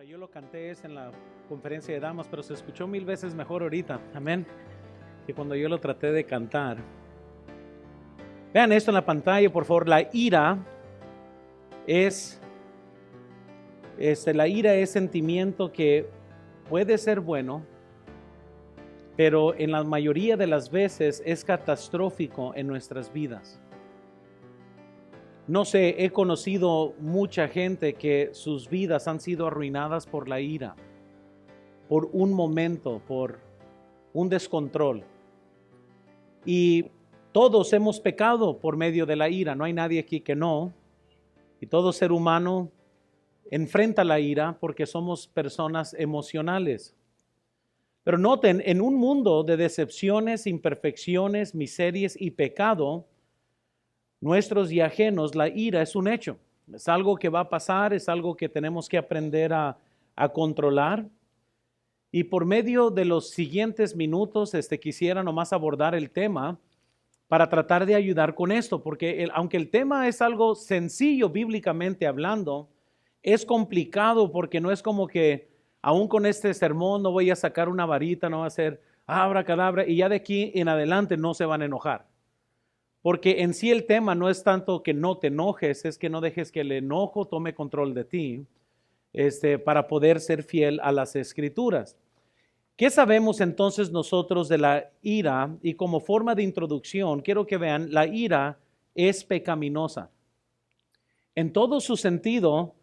Yo lo canté en la conferencia de damas, pero se escuchó 1000 veces mejor ahorita, amén, que cuando yo lo traté de cantar. Vean esto en la pantalla, por favor. La ira es sentimiento que puede ser bueno, pero en la mayoría de las veces es catastrófico en nuestras vidas. No sé, he conocido mucha gente que sus vidas han sido arruinadas por la ira, por un momento, por un descontrol. Y todos hemos pecado por medio de la ira, no hay nadie aquí que no. Y todo ser humano enfrenta la ira porque somos personas emocionales. Pero noten, en un mundo de decepciones, imperfecciones, miserias y pecado, nuestros y ajenos, la ira es un hecho. Es algo que va a pasar, es algo que tenemos que aprender a controlar. Y por medio de los siguientes minutos, quisiera nomás abordar el tema para tratar de ayudar con esto, porque aunque el tema es algo sencillo bíblicamente hablando, es complicado porque no es como que aún con este sermón no voy a sacar una varita, no va a ser abracadabra y ya de aquí en adelante no se van a enojar. Porque en sí el tema no es tanto que no te enojes, es que no dejes que el enojo tome control de ti, para poder ser fiel a las Escrituras. ¿Qué sabemos entonces nosotros de la ira? Y como forma de introducción, quiero que vean, la ira es pecaminosa. En todo su sentido,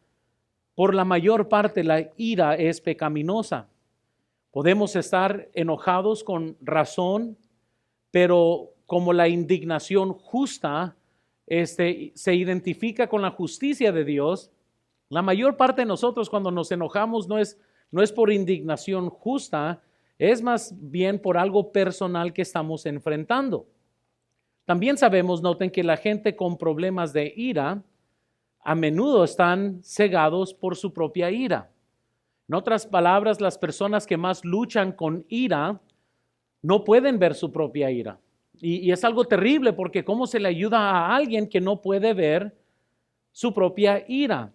por la mayor parte, la ira es pecaminosa. Podemos estar enojados con razón, pero como la indignación justa se identifica con la justicia de Dios, la mayor parte de nosotros cuando nos enojamos no es por indignación justa, es más bien por algo personal que estamos enfrentando. También sabemos, noten, que la gente con problemas de ira a menudo están cegados por su propia ira. En otras palabras, las personas que más luchan con ira no pueden ver su propia ira. Y es algo terrible porque ¿cómo se le ayuda a alguien que no puede ver su propia ira?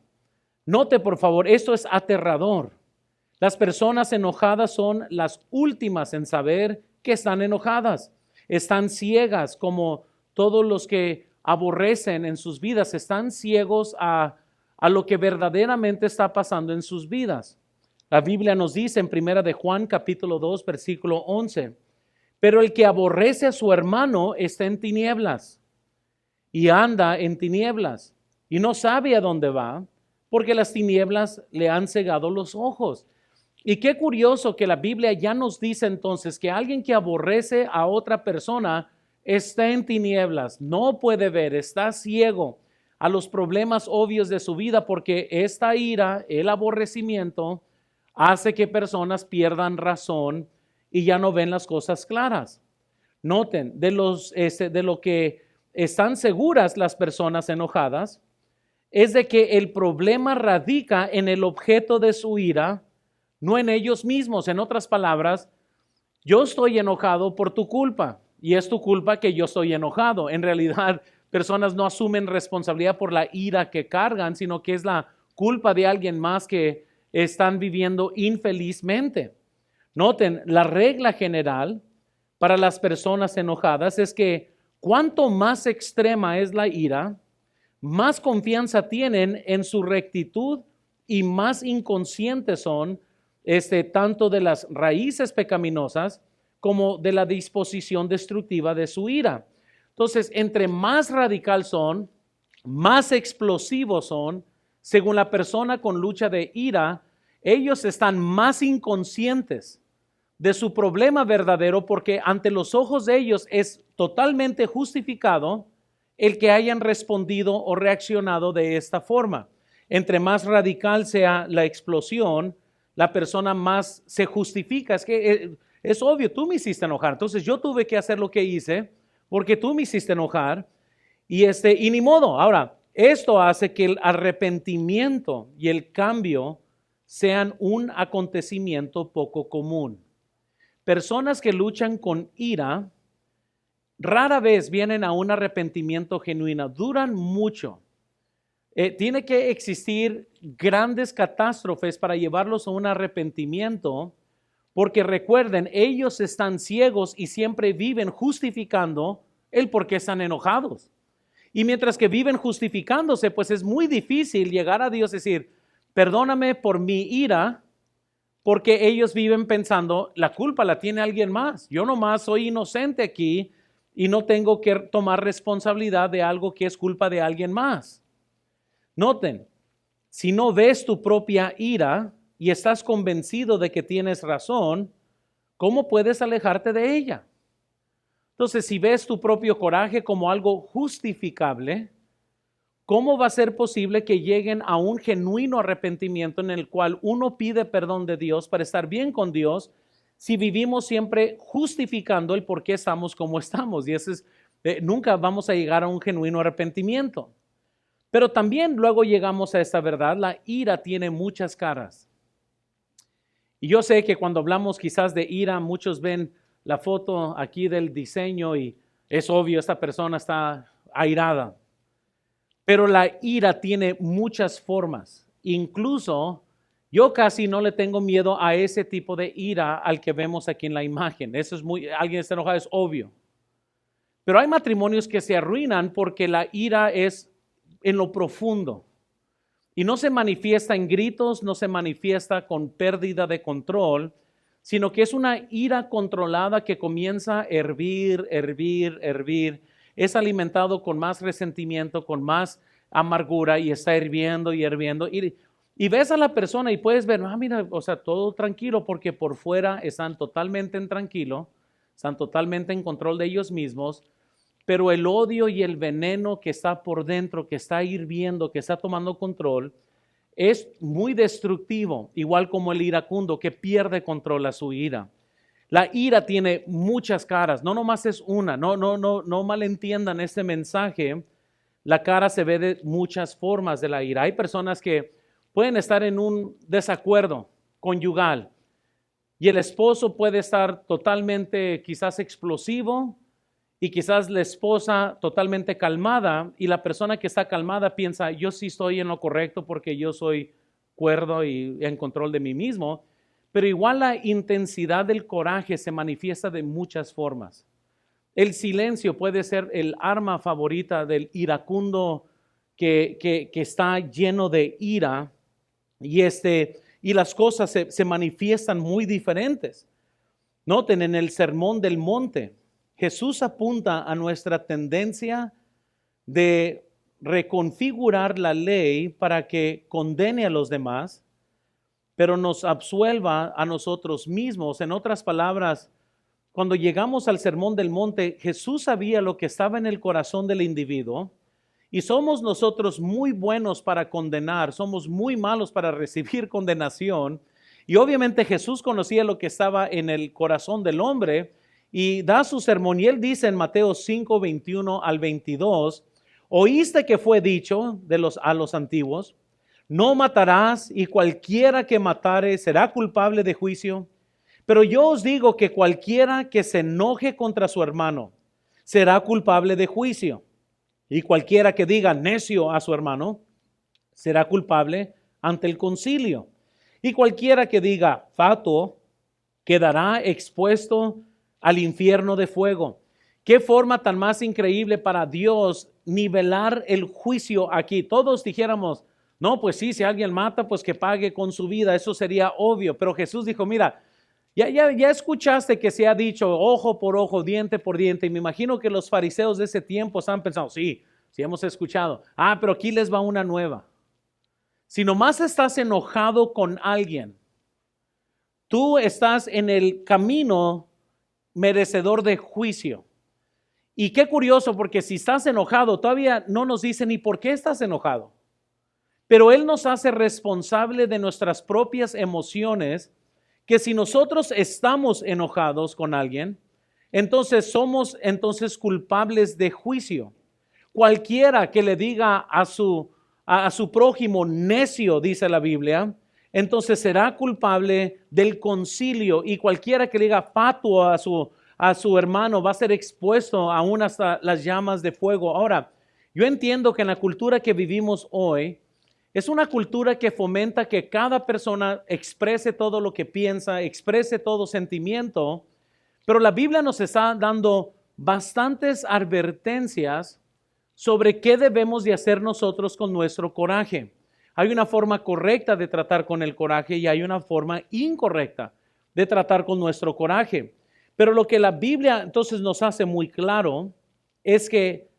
Note, por favor, esto es aterrador. Las personas enojadas son las últimas en saber que están enojadas. Están ciegas, como todos los que aborrecen en sus vidas, están ciegos a lo que verdaderamente está pasando en sus vidas. La Biblia nos dice en 1 de Juan capítulo 2, versículo 11, pero el que aborrece a su hermano está en tinieblas y anda en tinieblas y no sabe a dónde va porque las tinieblas le han cegado los ojos. Y qué curioso que la Biblia ya nos dice entonces que alguien que aborrece a otra persona está en tinieblas, no puede ver, está ciego a los problemas obvios de su vida porque esta ira, el aborrecimiento, hace que personas pierdan razón y ya no ven las cosas claras. Noten, de lo que están seguras las personas enojadas es de que el problema radica en el objeto de su ira, no en ellos mismos. En otras palabras, yo estoy enojado por tu culpa y es tu culpa que yo estoy enojado. En realidad, personas no asumen responsabilidad por la ira que cargan, sino que es la culpa de alguien más que están viviendo infelizmente. Noten, la regla general para las personas enojadas es que cuanto más extrema es la ira, más confianza tienen en su rectitud y más inconscientes son tanto de las raíces pecaminosas como de la disposición destructiva de su ira. Entonces, entre más radical son, más explosivos son, según la persona con lucha de ira, ellos están más inconscientes de su problema verdadero porque ante los ojos de ellos es totalmente justificado el que hayan respondido o reaccionado de esta forma. Entre más radical sea la explosión, la persona más se justifica. Es que es obvio, tú me hiciste enojar, entonces yo tuve que hacer lo que hice porque tú me hiciste enojar y ni modo. Ahora, esto hace que el arrepentimiento y el cambio sean un acontecimiento poco común. Personas que luchan con ira rara vez vienen a un arrepentimiento genuino, duran mucho. Tiene que existir grandes catástrofes para llevarlos a un arrepentimiento, porque recuerden, ellos están ciegos y siempre viven justificando el por qué están enojados. Y mientras que viven justificándose, pues es muy difícil llegar a Dios y decir, perdóname por mi ira, porque ellos viven pensando, la culpa la tiene alguien más. Yo nomás soy inocente aquí y no tengo que tomar responsabilidad de algo que es culpa de alguien más. Noten, si no ves tu propia ira y estás convencido de que tienes razón, ¿cómo puedes alejarte de ella? Entonces, si ves tu propio coraje como algo justificable, ¿cómo va a ser posible que lleguen a un genuino arrepentimiento en el cual uno pide perdón de Dios para estar bien con Dios si vivimos siempre justificando el por qué estamos como estamos? Y eso es, nunca vamos a llegar a un genuino arrepentimiento. Pero también luego llegamos a esta verdad, la ira tiene muchas caras. Y yo sé que cuando hablamos quizás de ira, muchos ven la foto aquí del diseño y es obvio, esta persona está airada. Pero la ira tiene muchas formas. Incluso yo casi no le tengo miedo a ese tipo de ira al que vemos aquí en la imagen. Eso es alguien está enojado, es obvio. Pero hay matrimonios que se arruinan porque la ira es en lo profundo y no se manifiesta en gritos, no se manifiesta con pérdida de control, sino que es una ira controlada que comienza a hervir. Es alimentado con más resentimiento, con más amargura y está hirviendo. Y ves a la persona y puedes ver, mira, o sea, todo tranquilo porque por fuera están totalmente tranquilos, están totalmente en control de ellos mismos, pero el odio y el veneno que está por dentro, que está hirviendo, que está tomando control, es muy destructivo, igual como el iracundo que pierde control a su ira. La ira tiene muchas caras, no nomás es una, no malentiendan este mensaje. La cara se ve de muchas formas de la ira. Hay personas que pueden estar en un desacuerdo conyugal y el esposo puede estar totalmente quizás explosivo y quizás la esposa totalmente calmada y la persona que está calmada piensa, yo sí estoy en lo correcto porque yo soy cuerdo y en control de mí mismo. Pero igual la intensidad del coraje se manifiesta de muchas formas. El silencio puede ser el arma favorita del iracundo que está lleno de ira y las cosas se manifiestan muy diferentes. Noten en el Sermón del Monte, Jesús apunta a nuestra tendencia de reconfigurar la ley para que condene a los demás, pero nos absuelva a nosotros mismos. En otras palabras, cuando llegamos al Sermón del Monte, Jesús sabía lo que estaba en el corazón del individuo y somos nosotros muy buenos para condenar, somos muy malos para recibir condenación. Y obviamente Jesús conocía lo que estaba en el corazón del hombre y da su sermón. Y él dice en Mateo 5, 21 al 22, oíste que fue dicho a los antiguos, no matarás y cualquiera que matare será culpable de juicio. Pero yo os digo que cualquiera que se enoje contra su hermano será culpable de juicio. Y cualquiera que diga necio a su hermano será culpable ante el concilio. Y cualquiera que diga fatuo quedará expuesto al infierno de fuego. ¿Qué forma tan más increíble para Dios nivelar el juicio aquí? Todos dijéramos, no, pues sí, si alguien mata, pues que pague con su vida, eso sería obvio. Pero Jesús dijo, mira, ya escuchaste que se ha dicho ojo por ojo, diente por diente, y me imagino que los fariseos de ese tiempo estaban pensando, sí hemos escuchado. Pero aquí les va una nueva. Si nomás estás enojado con alguien, tú estás en el camino merecedor de juicio. Y qué curioso, porque si estás enojado, todavía no nos dice ni por qué estás enojado. Pero Él nos hace responsable de nuestras propias emociones, que si nosotros estamos enojados con alguien, entonces somos culpables de juicio. Cualquiera que le diga a su prójimo necio, dice la Biblia, entonces será culpable del concilio, y cualquiera que le diga fatuo a su hermano va a ser expuesto aún hasta las llamas de fuego. Ahora, Yo entiendo que en la cultura que vivimos hoy, es una cultura que fomenta que cada persona exprese todo lo que piensa, exprese todo sentimiento, pero la Biblia nos está dando bastantes advertencias sobre qué debemos de hacer nosotros con nuestro coraje. Hay una forma correcta de tratar con el coraje y hay una forma incorrecta de tratar con nuestro coraje. Pero lo que la Biblia entonces nos hace muy claro es que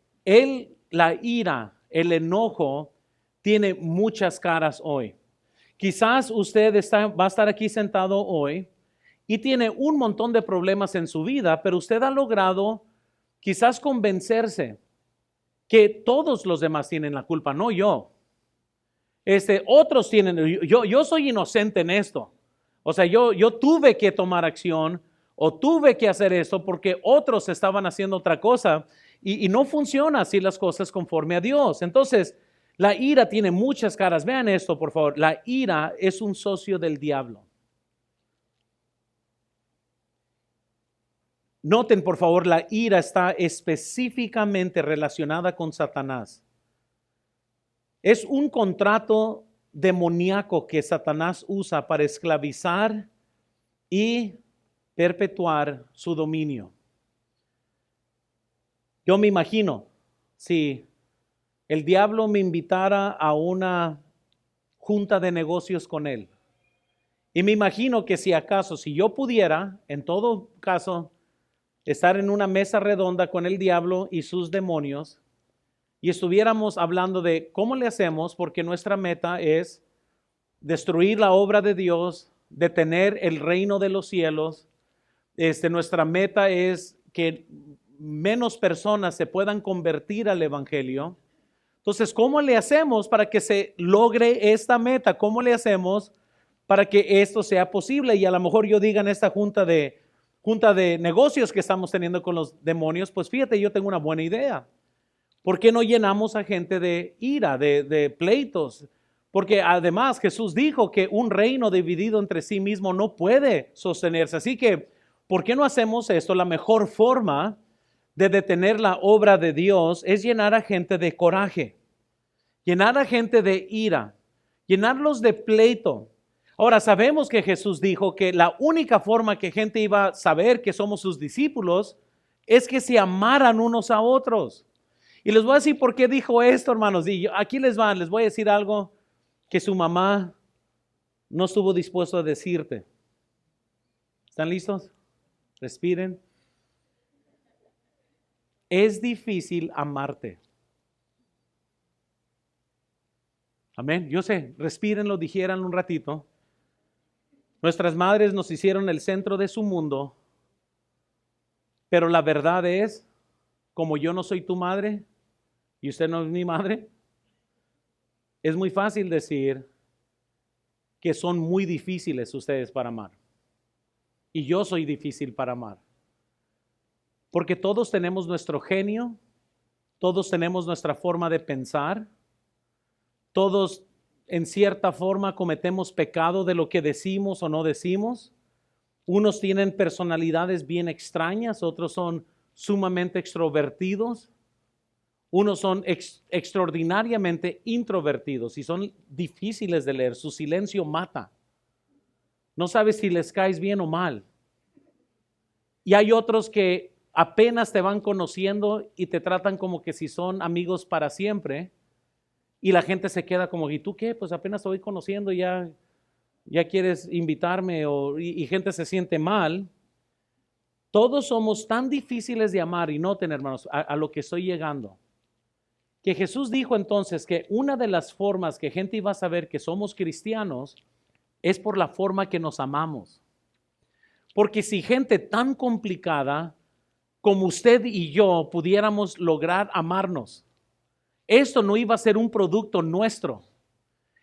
la ira, el enojo, tiene muchas caras hoy. Quizás usted va a estar aquí sentado hoy y tiene un montón de problemas en su vida, pero usted ha logrado quizás convencerse que todos los demás tienen la culpa, no yo. Otros tienen, yo soy inocente en esto. O sea, yo tuve que tomar acción o tuve que hacer esto porque otros estaban haciendo otra cosa y no funciona así las cosas conforme a Dios. Entonces, la ira tiene muchas caras. Vean esto, por favor. La ira es un socio del diablo. Noten, por favor, la ira está específicamente relacionada con Satanás. Es un contrato demoníaco que Satanás usa para esclavizar y perpetuar su dominio. Yo me imagino, si el diablo me invitara a una junta de negocios con él, y me imagino que si yo pudiera, en todo caso, estar en una mesa redonda con el diablo y sus demonios, y estuviéramos hablando de cómo le hacemos, porque nuestra meta es destruir la obra de Dios, detener el reino de los cielos. Nuestra meta es que menos personas se puedan convertir al evangelio. Entonces, ¿cómo le hacemos para que se logre esta meta? ¿Cómo le hacemos para que esto sea posible? Y a lo mejor yo diga en esta junta de negocios que estamos teniendo con los demonios, pues fíjate, yo tengo una buena idea. ¿Por qué no llenamos a gente de ira, de pleitos? Porque además Jesús dijo que un reino dividido entre sí mismo no puede sostenerse. Así que, ¿por qué no hacemos esto? La mejor forma de detener la obra de Dios es llenar a gente de coraje, llenar a gente de ira, llenarlos de pleito. Ahora, sabemos que Jesús dijo que la única forma que gente iba a saber que somos sus discípulos es que se amaran unos a otros. Y les voy a decir por qué dijo esto, hermanos. Y aquí les voy a decir algo que su mamá no estuvo dispuesto a decirte. ¿Están listos? Respiren. Es difícil amarte. Amén. Yo sé, respírenlo, dijeran un ratito. Nuestras madres nos hicieron el centro de su mundo, pero la verdad es, como yo no soy tu madre y usted no es mi madre, es muy fácil decir que son muy difíciles ustedes para amar. Y yo soy difícil para amar. Porque todos tenemos nuestro genio, todos tenemos nuestra forma de pensar, todos en cierta forma cometemos pecado de lo que decimos o no decimos. Unos tienen personalidades bien extrañas, otros son sumamente extrovertidos, unos son extraordinariamente introvertidos y son difíciles de leer. Su silencio mata. No sabes si les caes bien o mal. Y hay otros que apenas te van conociendo y te tratan como que si son amigos para siempre. Y la gente se queda como, ¿y tú qué? Pues apenas te voy conociendo, ya quieres invitarme y gente se siente mal. Todos somos tan difíciles de amar y noten, hermanos, a lo que estoy llegando. Que Jesús dijo entonces que una de las formas que gente iba a saber que somos cristianos es por la forma que nos amamos. Porque si gente tan complicada como usted y yo pudiéramos lograr amarnos, esto no iba a ser un producto nuestro.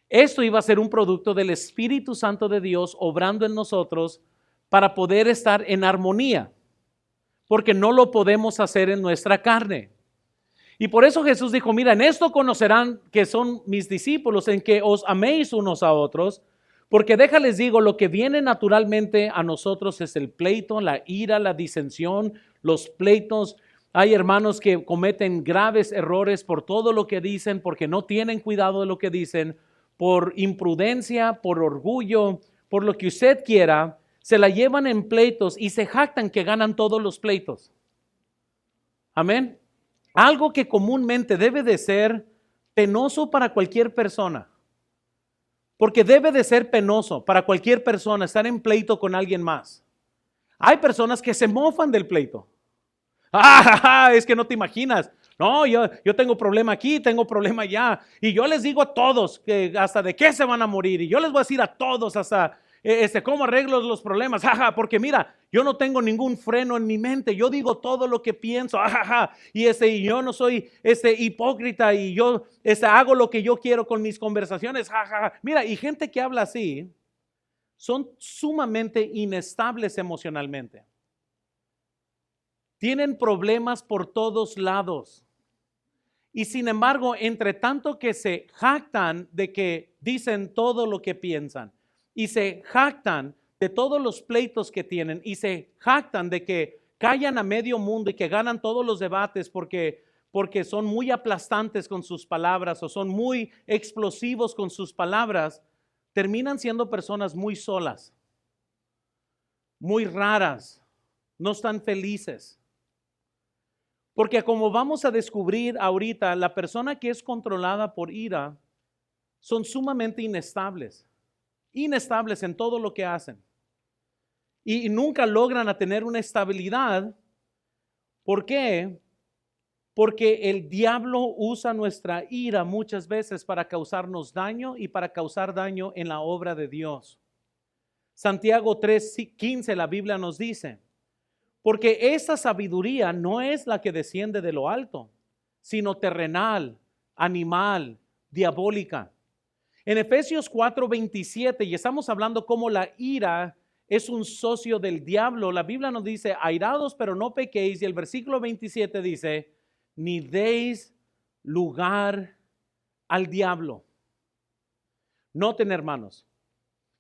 Esto iba a ser un producto del Espíritu Santo de Dios obrando en nosotros para poder estar en armonía. Porque no lo podemos hacer en nuestra carne. Y por eso Jesús dijo, mira, en esto conocerán que son mis discípulos, en que os améis unos a otros. Porque déjales digo, lo que viene naturalmente a nosotros es el pleito, la ira, la disensión, los pleitos. Hay hermanos que cometen graves errores por todo lo que dicen, porque no tienen cuidado de lo que dicen, por imprudencia, por orgullo, por lo que usted quiera, se la llevan en pleitos y se jactan que ganan todos los pleitos. Amén. Algo que comúnmente debe de ser penoso para cualquier persona. Porque debe de ser penoso para cualquier persona estar en pleito con alguien más. Hay personas que se mofan del pleito. Es que no te imaginas. No, yo tengo problema aquí, tengo problema allá. Y yo les digo a todos que hasta de qué se van a morir. Y yo les voy a decir a todos hasta cómo arreglo los problemas. Porque mira, yo no tengo ningún freno en mi mente. Yo digo todo lo que pienso. Y yo no soy hipócrita y yo hago lo que yo quiero con mis conversaciones. Mira, y gente que habla así son sumamente inestables emocionalmente. Tienen problemas por todos lados. Y sin embargo, entre tanto que se jactan de que dicen todo lo que piensan, y se jactan de todos los pleitos que tienen, y se jactan de que callan a medio mundo y que ganan todos los debates porque son muy aplastantes con sus palabras o son muy explosivos con sus palabras, terminan siendo personas muy solas, muy raras, no están felices. Porque como vamos a descubrir ahorita, la persona que es controlada por ira son sumamente inestables en todo lo que hacen. Y nunca logran a tener una estabilidad. ¿Por qué? Porque el diablo usa nuestra ira muchas veces para causarnos daño y para causar daño en la obra de Dios. Santiago 3:15, la Biblia nos dice: porque esa sabiduría no es la que desciende de lo alto, sino terrenal, animal, diabólica. En Efesios 4:27, y estamos hablando cómo la ira es un socio del diablo, la Biblia nos dice: airados pero no pequéis, y el versículo 27 dice: ni deis lugar al diablo. Noten, hermanos,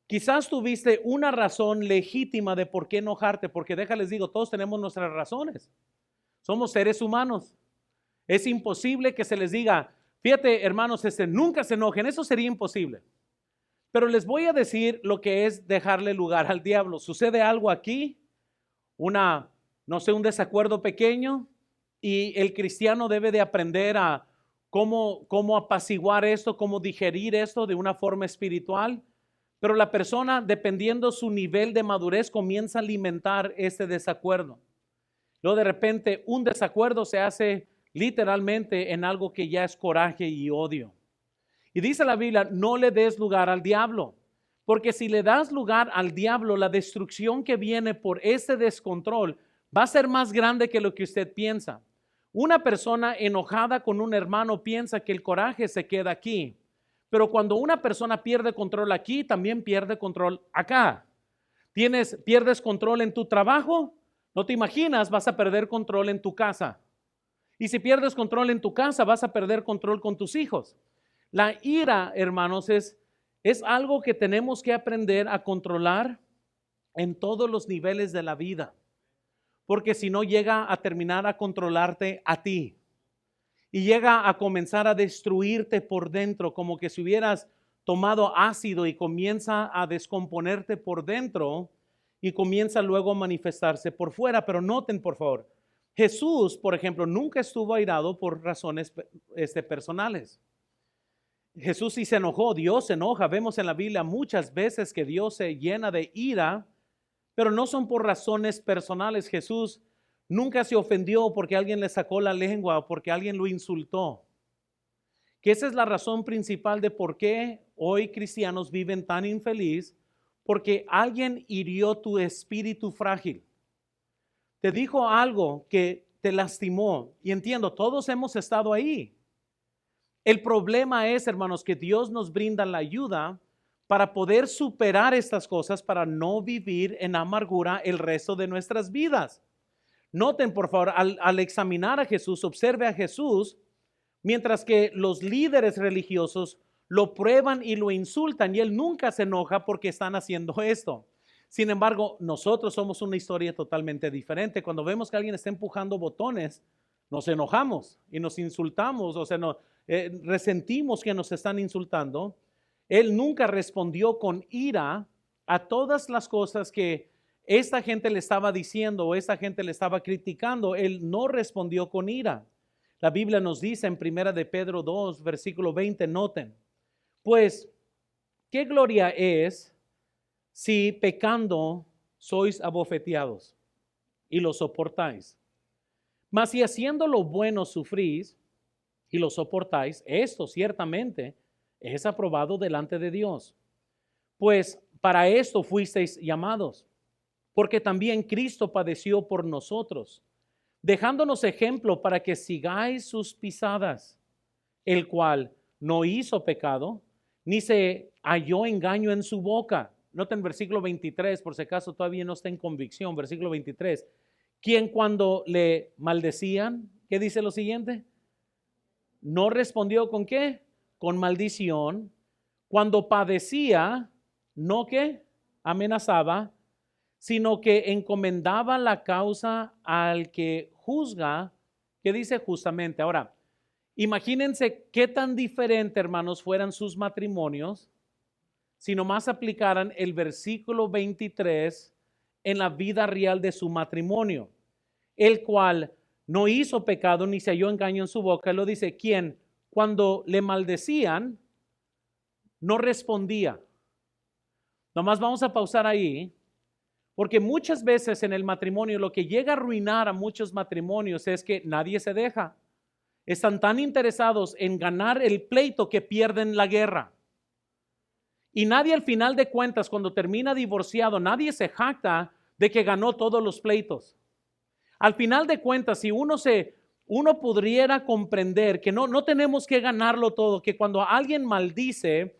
quizás tuviste una razón legítima de por qué enojarte, porque déjales digo, todos tenemos nuestras razones. Somos seres humanos. Es imposible que se les diga, fíjate, hermanos, nunca se enojen, eso sería imposible. Pero les voy a decir lo que es dejarle lugar al diablo. Sucede algo aquí, un desacuerdo pequeño, y el cristiano debe de aprender a cómo apaciguar esto, cómo digerir esto de una forma espiritual. Pero la persona, dependiendo su nivel de madurez, comienza a alimentar ese desacuerdo. Luego de repente un desacuerdo se hace literalmente en algo que ya es coraje y odio. Y dice la Biblia, no le des lugar al diablo. Porque si le das lugar al diablo, la destrucción que viene por ese descontrol va a ser más grande que lo que usted piensa. Una persona enojada con un hermano piensa que el coraje se queda aquí. Pero cuando una persona pierde control aquí, también pierde control acá. Pierdes control en tu trabajo, no te imaginas, vas a perder control en tu casa. Y si pierdes control en tu casa, vas a perder control con tus hijos. La ira, hermanos, es algo que tenemos que aprender a controlar en todos los niveles de la vida. Porque si no, llega a terminar a controlarte a ti. Y llega a comenzar a destruirte por dentro, como que si hubieras tomado ácido y comienza a descomponerte por dentro y comienza luego a manifestarse por fuera. Pero noten, por favor, Jesús, por ejemplo, nunca estuvo airado por razones personales. Jesús sí se enojó, Dios se enoja. Vemos en la Biblia muchas veces que Dios se llena de ira, pero no son por razones personales. Jesús nunca se ofendió porque alguien le sacó la lengua o porque alguien lo insultó. Que esa es la razón principal de por qué hoy cristianos viven tan infeliz, porque alguien hirió tu espíritu frágil. Te dijo algo que te lastimó. Y entiendo, todos hemos estado ahí. El problema es, hermanos, que Dios nos brinda la ayuda para poder superar estas cosas, para no vivir en amargura el resto de nuestras vidas. Noten, por favor, al examinar a Jesús, observe a Jesús, mientras que los líderes religiosos lo prueban y lo insultan, y él nunca se enoja porque están haciendo esto. Sin embargo, nosotros somos una historia totalmente diferente. Cuando vemos que alguien está empujando botones, Nos enojamos y nos insultamos, o sea, resentimos que nos están insultando. Él nunca respondió con ira a todas las cosas que esta gente le estaba diciendo o esta gente le estaba criticando. Él no respondió con ira. La Biblia nos dice en 1 de Pedro 2, versículo 20, noten, pues, ¿qué gloria es si pecando sois abofeteados y lo soportáis? Mas si haciendo lo bueno sufrís y lo soportáis, esto ciertamente es aprobado delante de Dios. Pues para esto fuisteis llamados, porque también Cristo padeció por nosotros, dejándonos ejemplo para que sigáis sus pisadas, el cual no hizo pecado, ni se halló engaño en su boca. Noten versículo 23, por si acaso todavía no está en convicción, versículo 23. Quien cuando le maldecían, ¿qué dice lo siguiente? No respondió con ¿qué? Con maldición. Cuando padecía, no que amenazaba, sino que encomendaba la causa al que juzga, que dice justamente. Ahora, imagínense qué tan diferente, hermanos, fueran sus matrimonios si nomás aplicaran el versículo 23 en la vida real de su matrimonio, el cual no hizo pecado ni se halló engaño en su boca. Lo dice, quien cuando le maldecían no respondía. Nomás vamos a pausar ahí, porque muchas veces en el matrimonio lo que llega a arruinar a muchos matrimonios es que nadie se deja. Están tan interesados en ganar el pleito que pierden la guerra. Y nadie al final de cuentas, cuando termina divorciado, nadie se jacta de que ganó todos los pleitos. Al final de cuentas, si uno pudiera comprender que no tenemos que ganarlo todo, que cuando alguien maldice,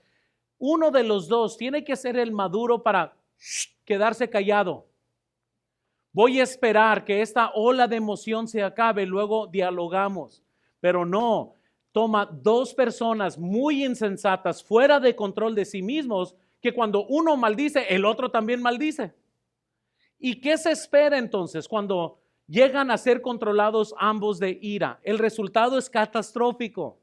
uno de los dos tiene que ser el maduro para quedarse callado. Voy a esperar que esta ola de emoción se acabe, luego dialogamos. Pero no, toma dos personas muy insensatas, fuera de control de sí mismos, que cuando uno maldice, el otro también maldice. ¿Y qué se espera entonces cuando llegan a ser controlados ambos de ira? El resultado es catastrófico.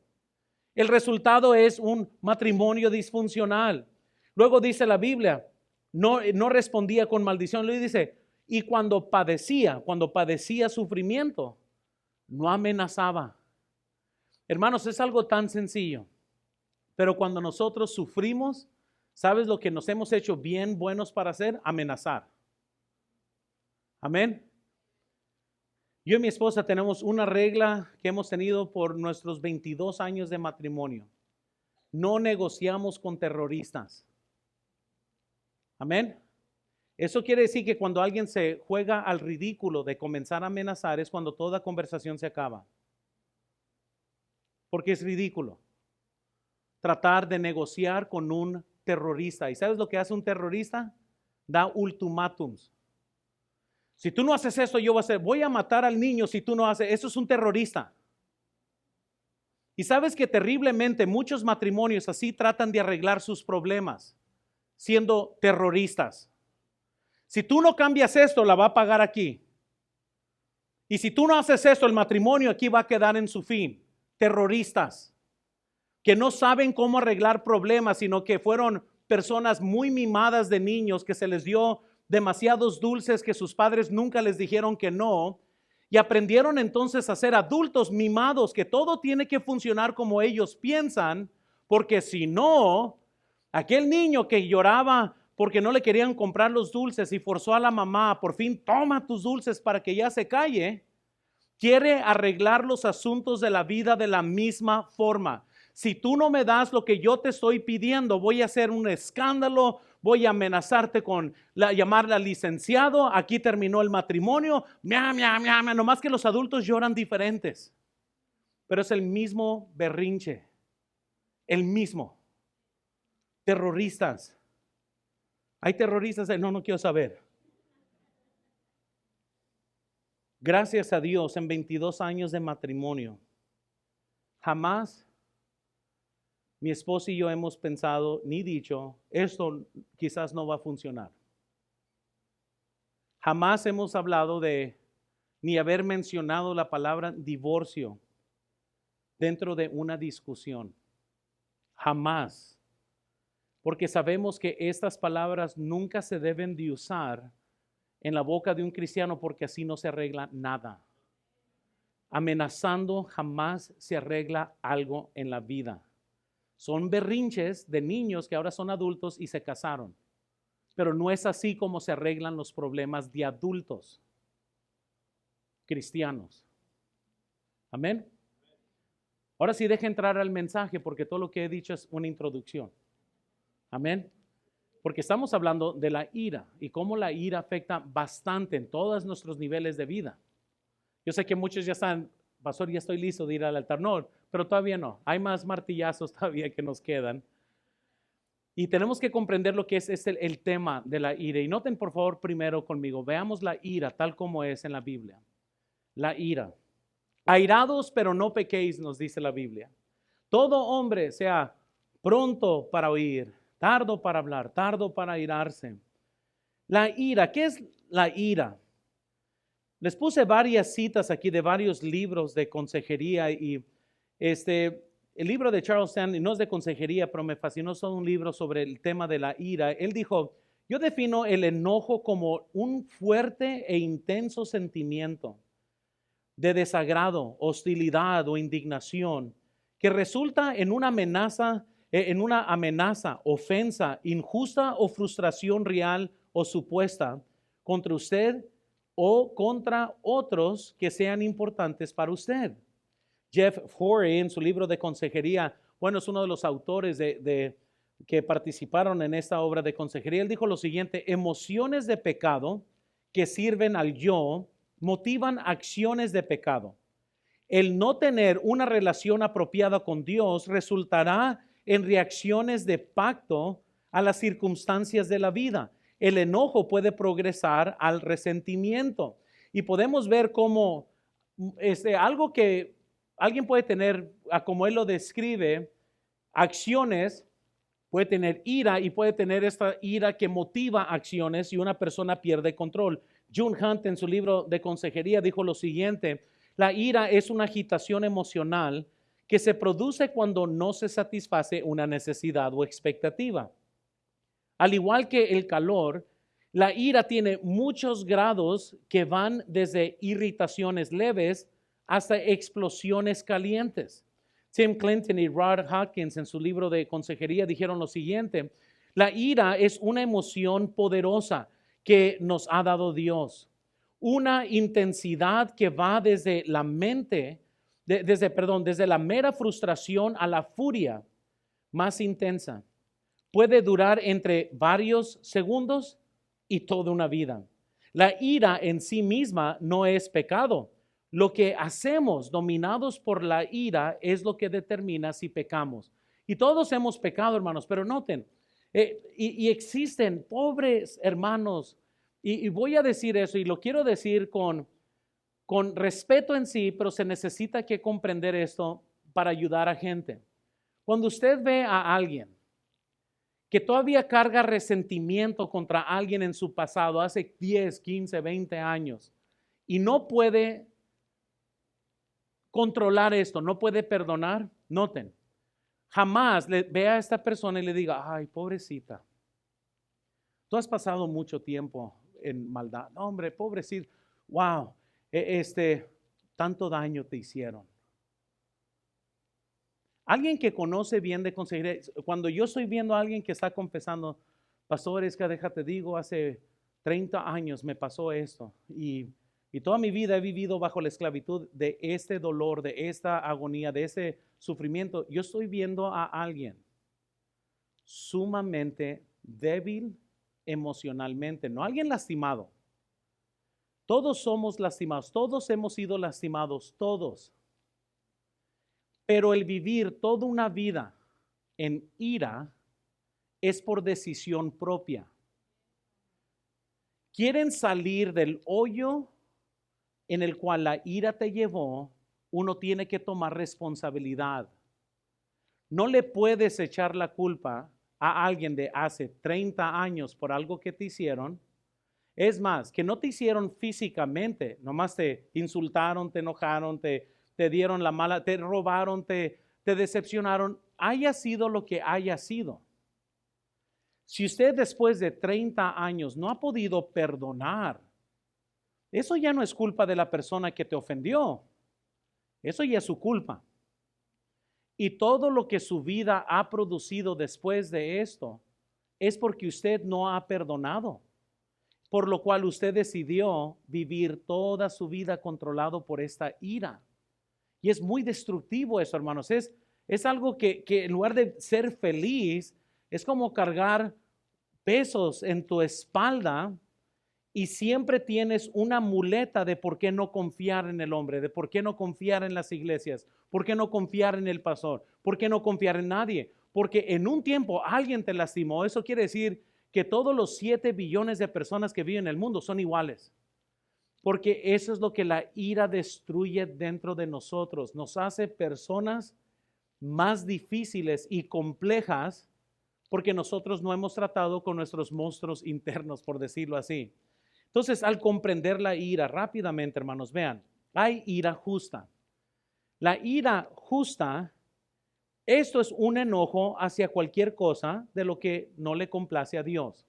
El resultado es un matrimonio disfuncional. Luego dice la Biblia, no respondía con maldición. Luego dice, y cuando padecía sufrimiento, no amenazaba. Hermanos, es algo tan sencillo, pero cuando nosotros sufrimos, ¿sabes lo que nos hemos hecho bien buenos para hacer? Amenazar. Amén. Yo y mi esposa tenemos una regla que hemos tenido por nuestros 22 años de matrimonio. No negociamos con terroristas. Amén. Eso quiere decir que cuando alguien se juega al ridículo de comenzar a amenazar es cuando toda conversación se acaba. Porque es ridículo tratar de negociar con un terrorista. ¿Y sabes lo que hace un terrorista? Da ultimátums. Si tú no haces esto, yo voy a matar al niño si tú no haces. Eso es un terrorista. Y sabes que terriblemente muchos matrimonios así tratan de arreglar sus problemas, siendo terroristas. Si tú no cambias esto, la va a pagar aquí. Y si tú no haces esto, el matrimonio aquí va a quedar en su fin. Terroristas que no saben cómo arreglar problemas, sino que fueron personas muy mimadas de niños, que se les dio demasiados dulces que sus padres nunca les dijeron que no, y aprendieron entonces a ser adultos mimados, que todo tiene que funcionar como ellos piensan, porque si no, aquel niño que lloraba porque no le querían comprar los dulces y forzó a la mamá, por fin toma tus dulces para que ya se calle, quiere arreglar los asuntos de la vida de la misma forma. Si tú no me das lo que yo te estoy pidiendo, voy a hacer un escándalo, voy a amenazarte con llamarla licenciado, aquí terminó el matrimonio, nomás que los adultos lloran diferentes, pero es el mismo berrinche, el mismo. Terroristas. Hay terroristas, no quiero saber. Gracias a Dios, en 22 años de matrimonio, jamás mi esposa y yo hemos pensado ni dicho, esto quizás no va a funcionar. Jamás hemos hablado de ni haber mencionado la palabra divorcio dentro de una discusión. Jamás. Porque sabemos que estas palabras nunca se deben de usar en la boca de un cristiano porque así no se arregla nada. Amenazando jamás se arregla algo en la vida. Son berrinches de niños que ahora son adultos y se casaron. Pero no es así como se arreglan los problemas de adultos cristianos. Amén. Ahora sí deja entrar al mensaje porque todo lo que he dicho es una introducción. Amén. Porque estamos hablando de la ira y cómo la ira afecta bastante en todos nuestros niveles de vida. Yo sé que muchos ya están, pastor, ya estoy listo de ir al altar. No, pero todavía no. Hay más martillazos todavía que nos quedan. Y tenemos que comprender lo que es el tema de la ira. Y noten por favor primero conmigo, veamos la ira tal como es en la Biblia. La ira. Airados, pero no pequéis, nos dice la Biblia. Todo hombre sea pronto para oír, tardo para hablar, tardo para airarse. La ira, ¿qué es la ira? Les puse varias citas aquí de varios libros de consejería y el libro de Charles Stanley no es de consejería, pero me fascinó, es un libro sobre el tema de la ira. Él dijo, yo defino el enojo como un fuerte e intenso sentimiento de desagrado, hostilidad o indignación que resulta en una amenaza, ofensa, injusta o frustración real o supuesta contra usted o contra otros que sean importantes para usted. Jeff Forey en su libro de consejería, bueno, es uno de los autores que participaron en esta obra de consejería. Él dijo lo siguiente: emociones de pecado que sirven al yo motivan acciones de pecado. El no tener una relación apropiada con Dios resultará en reacciones de pacto a las circunstancias de la vida. El enojo puede progresar al resentimiento y podemos ver cómo algo que alguien puede tener, como él lo describe, acciones, puede tener ira y puede tener esta ira que motiva acciones y una persona pierde control. June Hunt en su libro de consejería dijo lo siguiente: la ira es una agitación emocional que se produce cuando no se satisface una necesidad o expectativa. Al igual que el calor, la ira tiene muchos grados que van desde irritaciones leves hasta explosiones calientes. Tim Clinton y Rod Hawkins en su libro de consejería dijeron lo siguiente: la ira es una emoción poderosa que nos ha dado Dios. Una intensidad que va desde la mente, desde la mera frustración a la furia más intensa. Puede durar entre varios segundos y toda una vida. La ira en sí misma no es pecado. Lo que hacemos dominados por la ira es lo que determina si pecamos. Y todos hemos pecado, hermanos, pero noten, y existen pobres hermanos, y voy a decir eso, y lo quiero decir con respeto en sí, pero se necesita que comprender esto para ayudar a gente. Cuando usted ve a alguien que todavía carga resentimiento contra alguien en su pasado, hace 10, 15, 20 años, y no puede controlar esto, no puede perdonar, noten, jamás vea a esta persona y le diga, ay, pobrecita, tú has pasado mucho tiempo en maldad. No, hombre, pobrecito, wow, tanto daño te hicieron. Alguien que conoce bien de consejería, cuando yo estoy viendo a alguien que está confesando, pastor, es que déjate digo, hace 30 años me pasó esto y toda mi vida he vivido bajo la esclavitud de este dolor, de esta agonía, de ese sufrimiento. Yo estoy viendo a alguien sumamente débil emocionalmente, no alguien lastimado. Todos somos lastimados, todos hemos sido lastimados, todos. Pero el vivir toda una vida en ira es por decisión propia. Quieren salir del hoyo en el cual la ira te llevó, uno tiene que tomar responsabilidad. No le puedes echar la culpa a alguien de hace 30 años por algo que te hicieron Es más, que no te hicieron físicamente, nomás te insultaron, te enojaron, te dieron la mala, te robaron, te decepcionaron, haya sido lo que haya sido. Si usted después de 30 años no ha podido perdonar, eso ya no es culpa de la persona que te ofendió. Eso ya es su culpa. Y todo lo que su vida ha producido después de esto es porque usted no ha perdonado, por lo cual usted decidió vivir toda su vida controlado por esta ira. Y es muy destructivo eso, hermanos. Es algo que en lugar de ser feliz, es como cargar pesos en tu espalda y siempre tienes una muleta de por qué no confiar en el hombre, de por qué no confiar en las iglesias, por qué no confiar en el pastor, por qué no confiar en nadie. Porque en un tiempo alguien te lastimó. Eso quiere decir que todos los 7 billones de personas que viven en el mundo son iguales. Porque eso es lo que la ira destruye dentro de nosotros. Nos hace personas más difíciles y complejas porque nosotros no hemos tratado con nuestros monstruos internos, por decirlo así. Entonces, al comprender la ira, rápidamente, hermanos, vean, hay ira justa. La ira justa, esto es un enojo hacia cualquier cosa de lo que no le complace a Dios.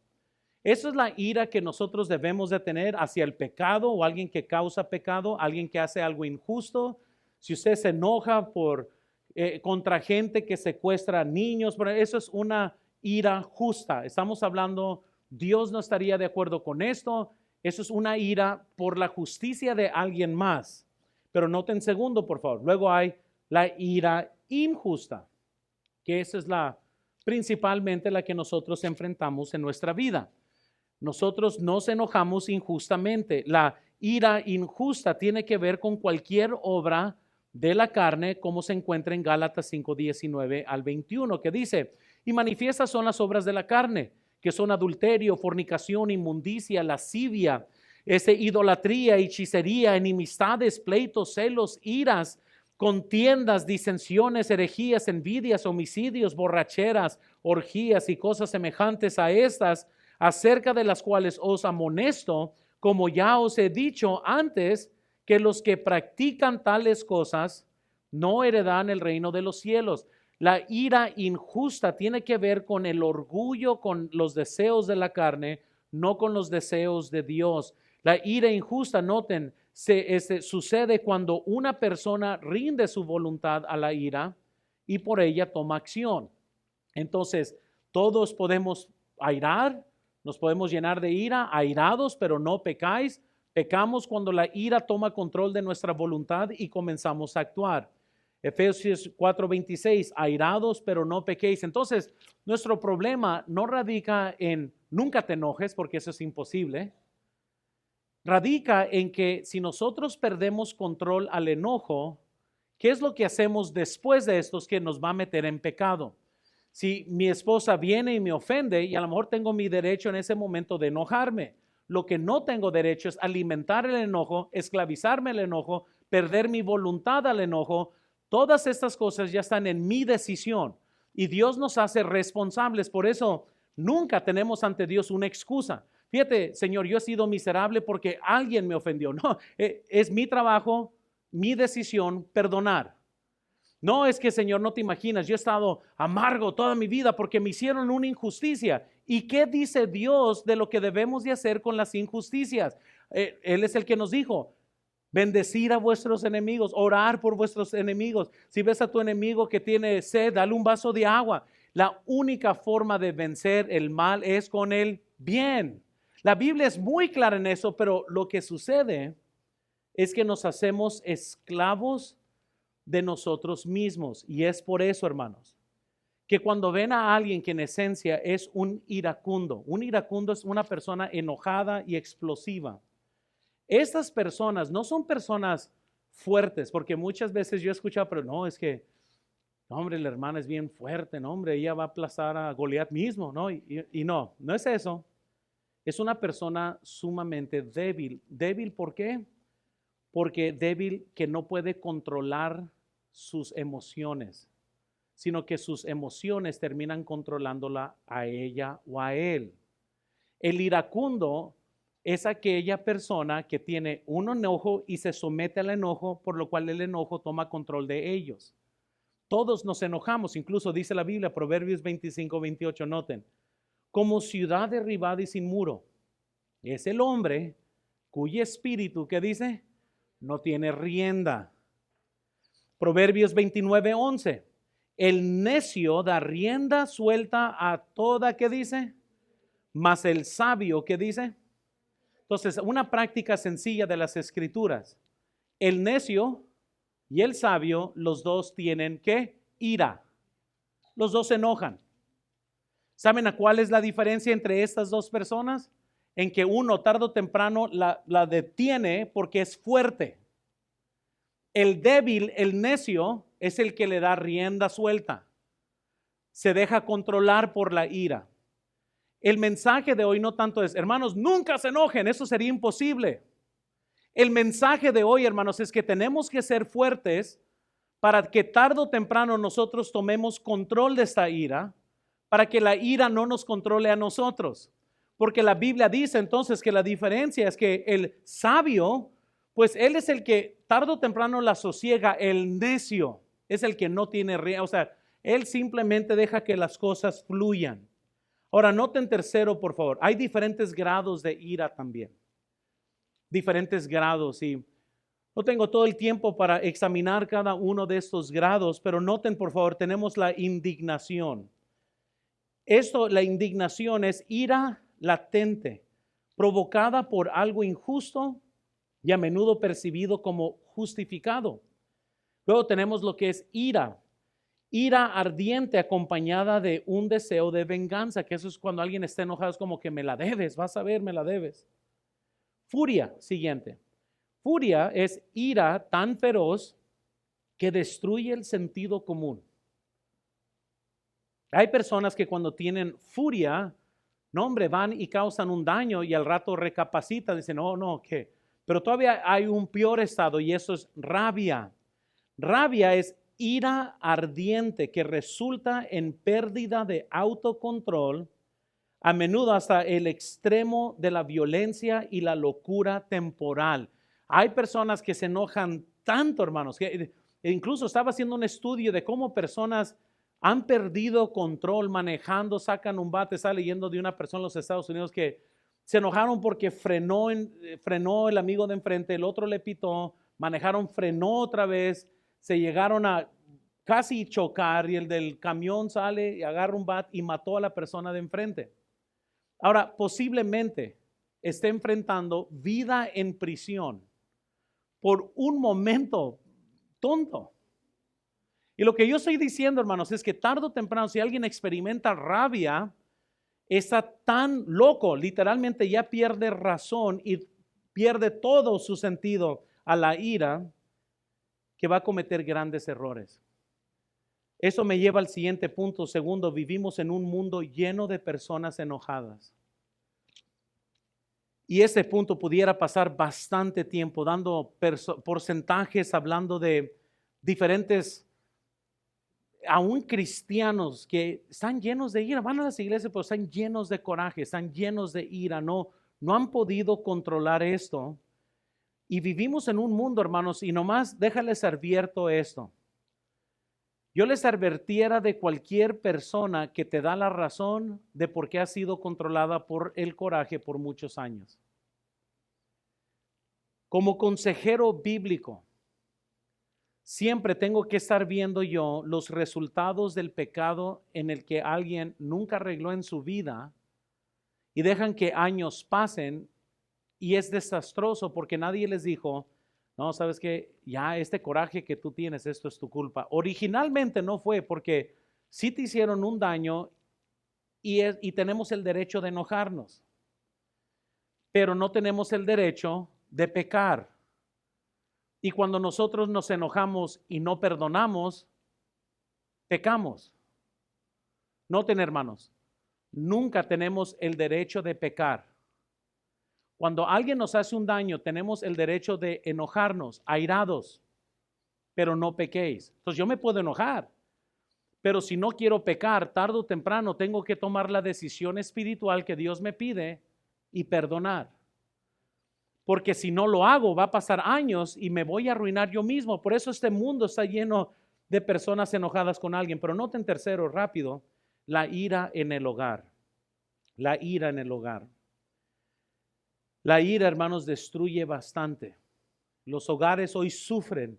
Eso es la ira que nosotros debemos de tener hacia el pecado o alguien que causa pecado, alguien que hace algo injusto. Si usted se enoja contra gente que secuestra niños, eso es una ira justa. Estamos hablando, Dios no estaría de acuerdo con esto. Eso es una ira por la justicia de alguien más. Pero noten segundo, por favor. Luego hay la ira injusta, que esa es principalmente la que nosotros enfrentamos en nuestra vida. Nosotros nos enojamos injustamente. La ira injusta tiene que ver con cualquier obra de la carne, como se encuentra en Gálatas 5:19 al 21, que dice, y manifiestas son las obras de la carne, que son adulterio, fornicación, inmundicia, lascivia, idolatría, hechicería, enemistades, pleitos, celos, iras, contiendas, disensiones, herejías, envidias, homicidios, borracheras, orgías y cosas semejantes a estas, acerca de las cuales os amonesto, como ya os he dicho antes, que los que practican tales cosas no heredan el reino de los cielos. La ira injusta tiene que ver con el orgullo, con los deseos de la carne, no con los deseos de Dios. La ira injusta, noten, sucede cuando una persona rinde su voluntad a la ira y por ella toma acción. Entonces, todos podemos airar, nos podemos llenar de ira, airados, pero no pecáis. Pecamos cuando la ira toma control de nuestra voluntad y comenzamos a actuar. Efesios 4:26, airados, pero no pequéis. Entonces, nuestro problema no radica en nunca te enojes, porque eso es imposible. Radica en que si nosotros perdemos control al enojo, ¿qué es lo que hacemos después de esto? Es que nos va a meter en pecado. Si mi esposa viene y me ofende, y a lo mejor tengo mi derecho en ese momento de enojarme, lo que no tengo derecho es alimentar el enojo, esclavizarme el enojo, perder mi voluntad al enojo. Todas estas cosas ya están en mi decisión y Dios nos hace responsables. Por eso nunca tenemos ante Dios una excusa. Fíjate, Señor, yo he sido miserable porque alguien me ofendió. No, es mi trabajo, mi decisión perdonar. No es que, Señor, no te imaginas, yo he estado amargo toda mi vida porque me hicieron una injusticia. ¿Y qué dice Dios de lo que debemos de hacer con las injusticias? Él es el que nos dijo, bendecir a vuestros enemigos, orar por vuestros enemigos. Si ves a tu enemigo que tiene sed, dale un vaso de agua. La única forma de vencer el mal es con el bien. La Biblia es muy clara en eso, pero lo que sucede es que nos hacemos esclavos de nosotros mismos. Y es por eso, hermanos, que cuando ven a alguien que en esencia es un iracundo es una persona enojada y explosiva. Estas personas no son personas fuertes, porque muchas veces yo he escuchado, pero no, es que, no, hombre, la hermana es bien fuerte, no, hombre, ella va a aplastar a Goliat mismo, ¿no? Y no, no es eso. Es una persona sumamente débil. ¿Débil por qué? Porque débil que no puede controlar sus emociones, sino que sus emociones terminan controlándola a ella o a él. El iracundo es aquella persona que tiene un enojo y se somete al enojo, por lo cual el enojo toma control de ellos. Todos nos enojamos, incluso dice la Biblia, Proverbios 25-28, noten, como ciudad derribada y sin muro, es el hombre cuyo espíritu, ¿qué dice? No tiene rienda. Proverbios 29-11, el necio da rienda suelta a toda, ¿qué dice? Mas el sabio, ¿qué dice? Entonces, una práctica sencilla de las escrituras. El necio y el sabio, los dos tienen ¿qué? Ira. Los dos se enojan. ¿Saben a cuál es la diferencia entre estas dos personas? En que uno tarde o temprano la detiene porque es fuerte. El débil, el necio, es el que le da rienda suelta. Se deja controlar por la ira. El mensaje de hoy no tanto es, hermanos, nunca se enojen, eso sería imposible. El mensaje de hoy, hermanos, es que tenemos que ser fuertes para que tarde o temprano nosotros tomemos control de esta ira, para que la ira no nos controle a nosotros. Porque la Biblia dice entonces que la diferencia es que el sabio, pues él es el que tarde o temprano la sosiega, el necio es el que no tiene o sea, él simplemente deja que las cosas fluyan. Ahora, noten tercero, por favor, hay diferentes grados de ira también. Diferentes grados y no tengo todo el tiempo para examinar cada uno de estos grados, pero noten, por favor, tenemos la indignación. La indignación es ira latente, provocada por algo injusto y a menudo percibido como justificado. Luego tenemos lo que es ira ardiente acompañada de un deseo de venganza, que eso es cuando alguien está enojado, es como que me la debes, vas a ver, me la debes. Furia, siguiente. Furia es ira tan feroz que destruye el sentido común. Hay personas que cuando tienen furia, no hombre, van y causan un daño y al rato recapacitan, dicen, no, ¿qué? Pero todavía hay un peor estado y eso es rabia. Rabia es ira ardiente que resulta en pérdida de autocontrol, a menudo hasta el extremo de la violencia y la locura temporal. Hay personas que se enojan tanto, hermanos, que incluso estaba haciendo un estudio de cómo personas han perdido control manejando, sacan un bate, está leyendo de una persona en los Estados Unidos que se enojaron porque frenó el amigo de enfrente, el otro le pitó, manejaron, frenó otra vez, se llegaron a casi chocar y el del camión sale y agarra un bat y mató a la persona de enfrente. Ahora, posiblemente esté enfrentando vida en prisión por un momento tonto. Y lo que yo estoy diciendo, hermanos, es que tarde o temprano, si alguien experimenta rabia, está tan loco, literalmente ya pierde razón y pierde todo su sentido a la ira, que va a cometer grandes errores. Eso me lleva al siguiente punto. Segundo, vivimos en un mundo lleno de personas enojadas. Y este punto pudiera pasar bastante tiempo dando porcentajes, hablando de diferentes, aún cristianos que están llenos de ira, van a las iglesias, pero están llenos de coraje, están llenos de ira, no han podido controlar esto. Y vivimos en un mundo, hermanos, y nomás déjales advierto esto. Yo les advertiera de cualquier persona que te da la razón de por qué ha sido controlada por el coraje por muchos años. Como consejero bíblico, siempre tengo que estar viendo yo los resultados del pecado en el que alguien nunca arregló en su vida y dejan que años pasen y es desastroso porque nadie les dijo, no, sabes que ya este coraje que tú tienes, esto es tu culpa. Originalmente no fue porque sí te hicieron un daño y tenemos el derecho de enojarnos, pero no tenemos el derecho de pecar. Y cuando nosotros nos enojamos y no perdonamos, pecamos. Noten, hermanos, nunca tenemos el derecho de pecar. Cuando alguien nos hace un daño, tenemos el derecho de enojarnos, airados, pero no pequéis. Entonces yo me puedo enojar, pero si no quiero pecar, tarde o temprano tengo que tomar la decisión espiritual que Dios me pide y perdonar. porque si no lo hago va a pasar años y me voy a arruinar yo mismo. Por eso este mundo está lleno de personas enojadas con alguien. Pero noten tercero, rápido, la ira en el hogar. La ira en el hogar. La ira, hermanos, destruye bastante. Los hogares hoy sufren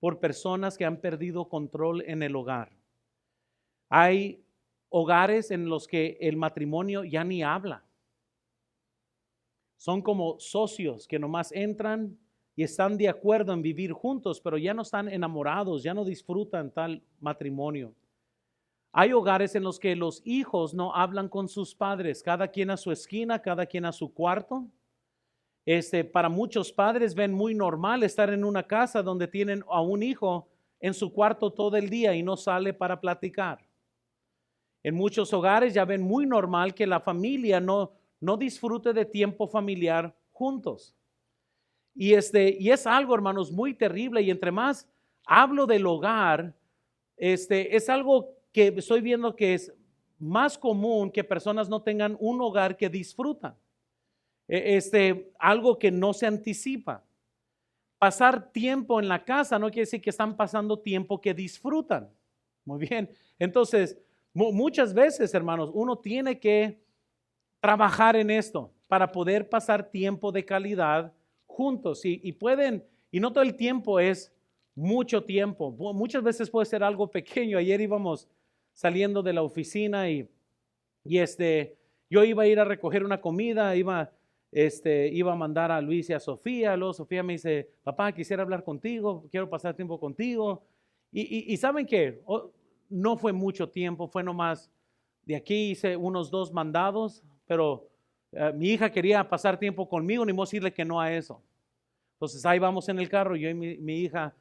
por personas que han perdido control en el hogar. Hay hogares en los que el matrimonio ya ni habla. Son como socios que nomás entran y están de acuerdo en vivir juntos, pero ya no están enamorados, ya no disfrutan tal matrimonio. Hay hogares en los que los hijos no hablan con sus padres, cada quien a su esquina, cada quien a su cuarto. Para muchos padres ven muy normal estar en una casa donde tienen a un hijo en su cuarto todo el día y no sale para platicar. En muchos hogares ya ven muy normal que la familia no disfrute de tiempo familiar juntos. Y es algo, hermanos, muy terrible. Y entre más hablo del hogar, es algo que estoy viendo que es más común que personas no tengan un hogar que disfrutan. Algo que no se anticipa. Pasar tiempo en la casa no quiere decir que están pasando tiempo que disfrutan. Muy bien. Entonces, muchas veces, hermanos, uno tiene que trabajar en esto para poder pasar tiempo de calidad juntos. Y pueden, y no todo el tiempo es mucho tiempo. Muchas veces puede ser algo pequeño. Ayer íbamos saliendo de la oficina y yo iba a ir a recoger una comida, iba a mandar a Luis y a Sofía. Luego Sofía me dice, papá, quisiera hablar contigo, quiero pasar tiempo contigo. Y ¿saben qué? No fue mucho tiempo, fue nomás de aquí hice unos 2 mandados, pero mi hija quería pasar tiempo conmigo, ni modo decirle que no a eso. Entonces ahí vamos en el carro, yo y mi hija.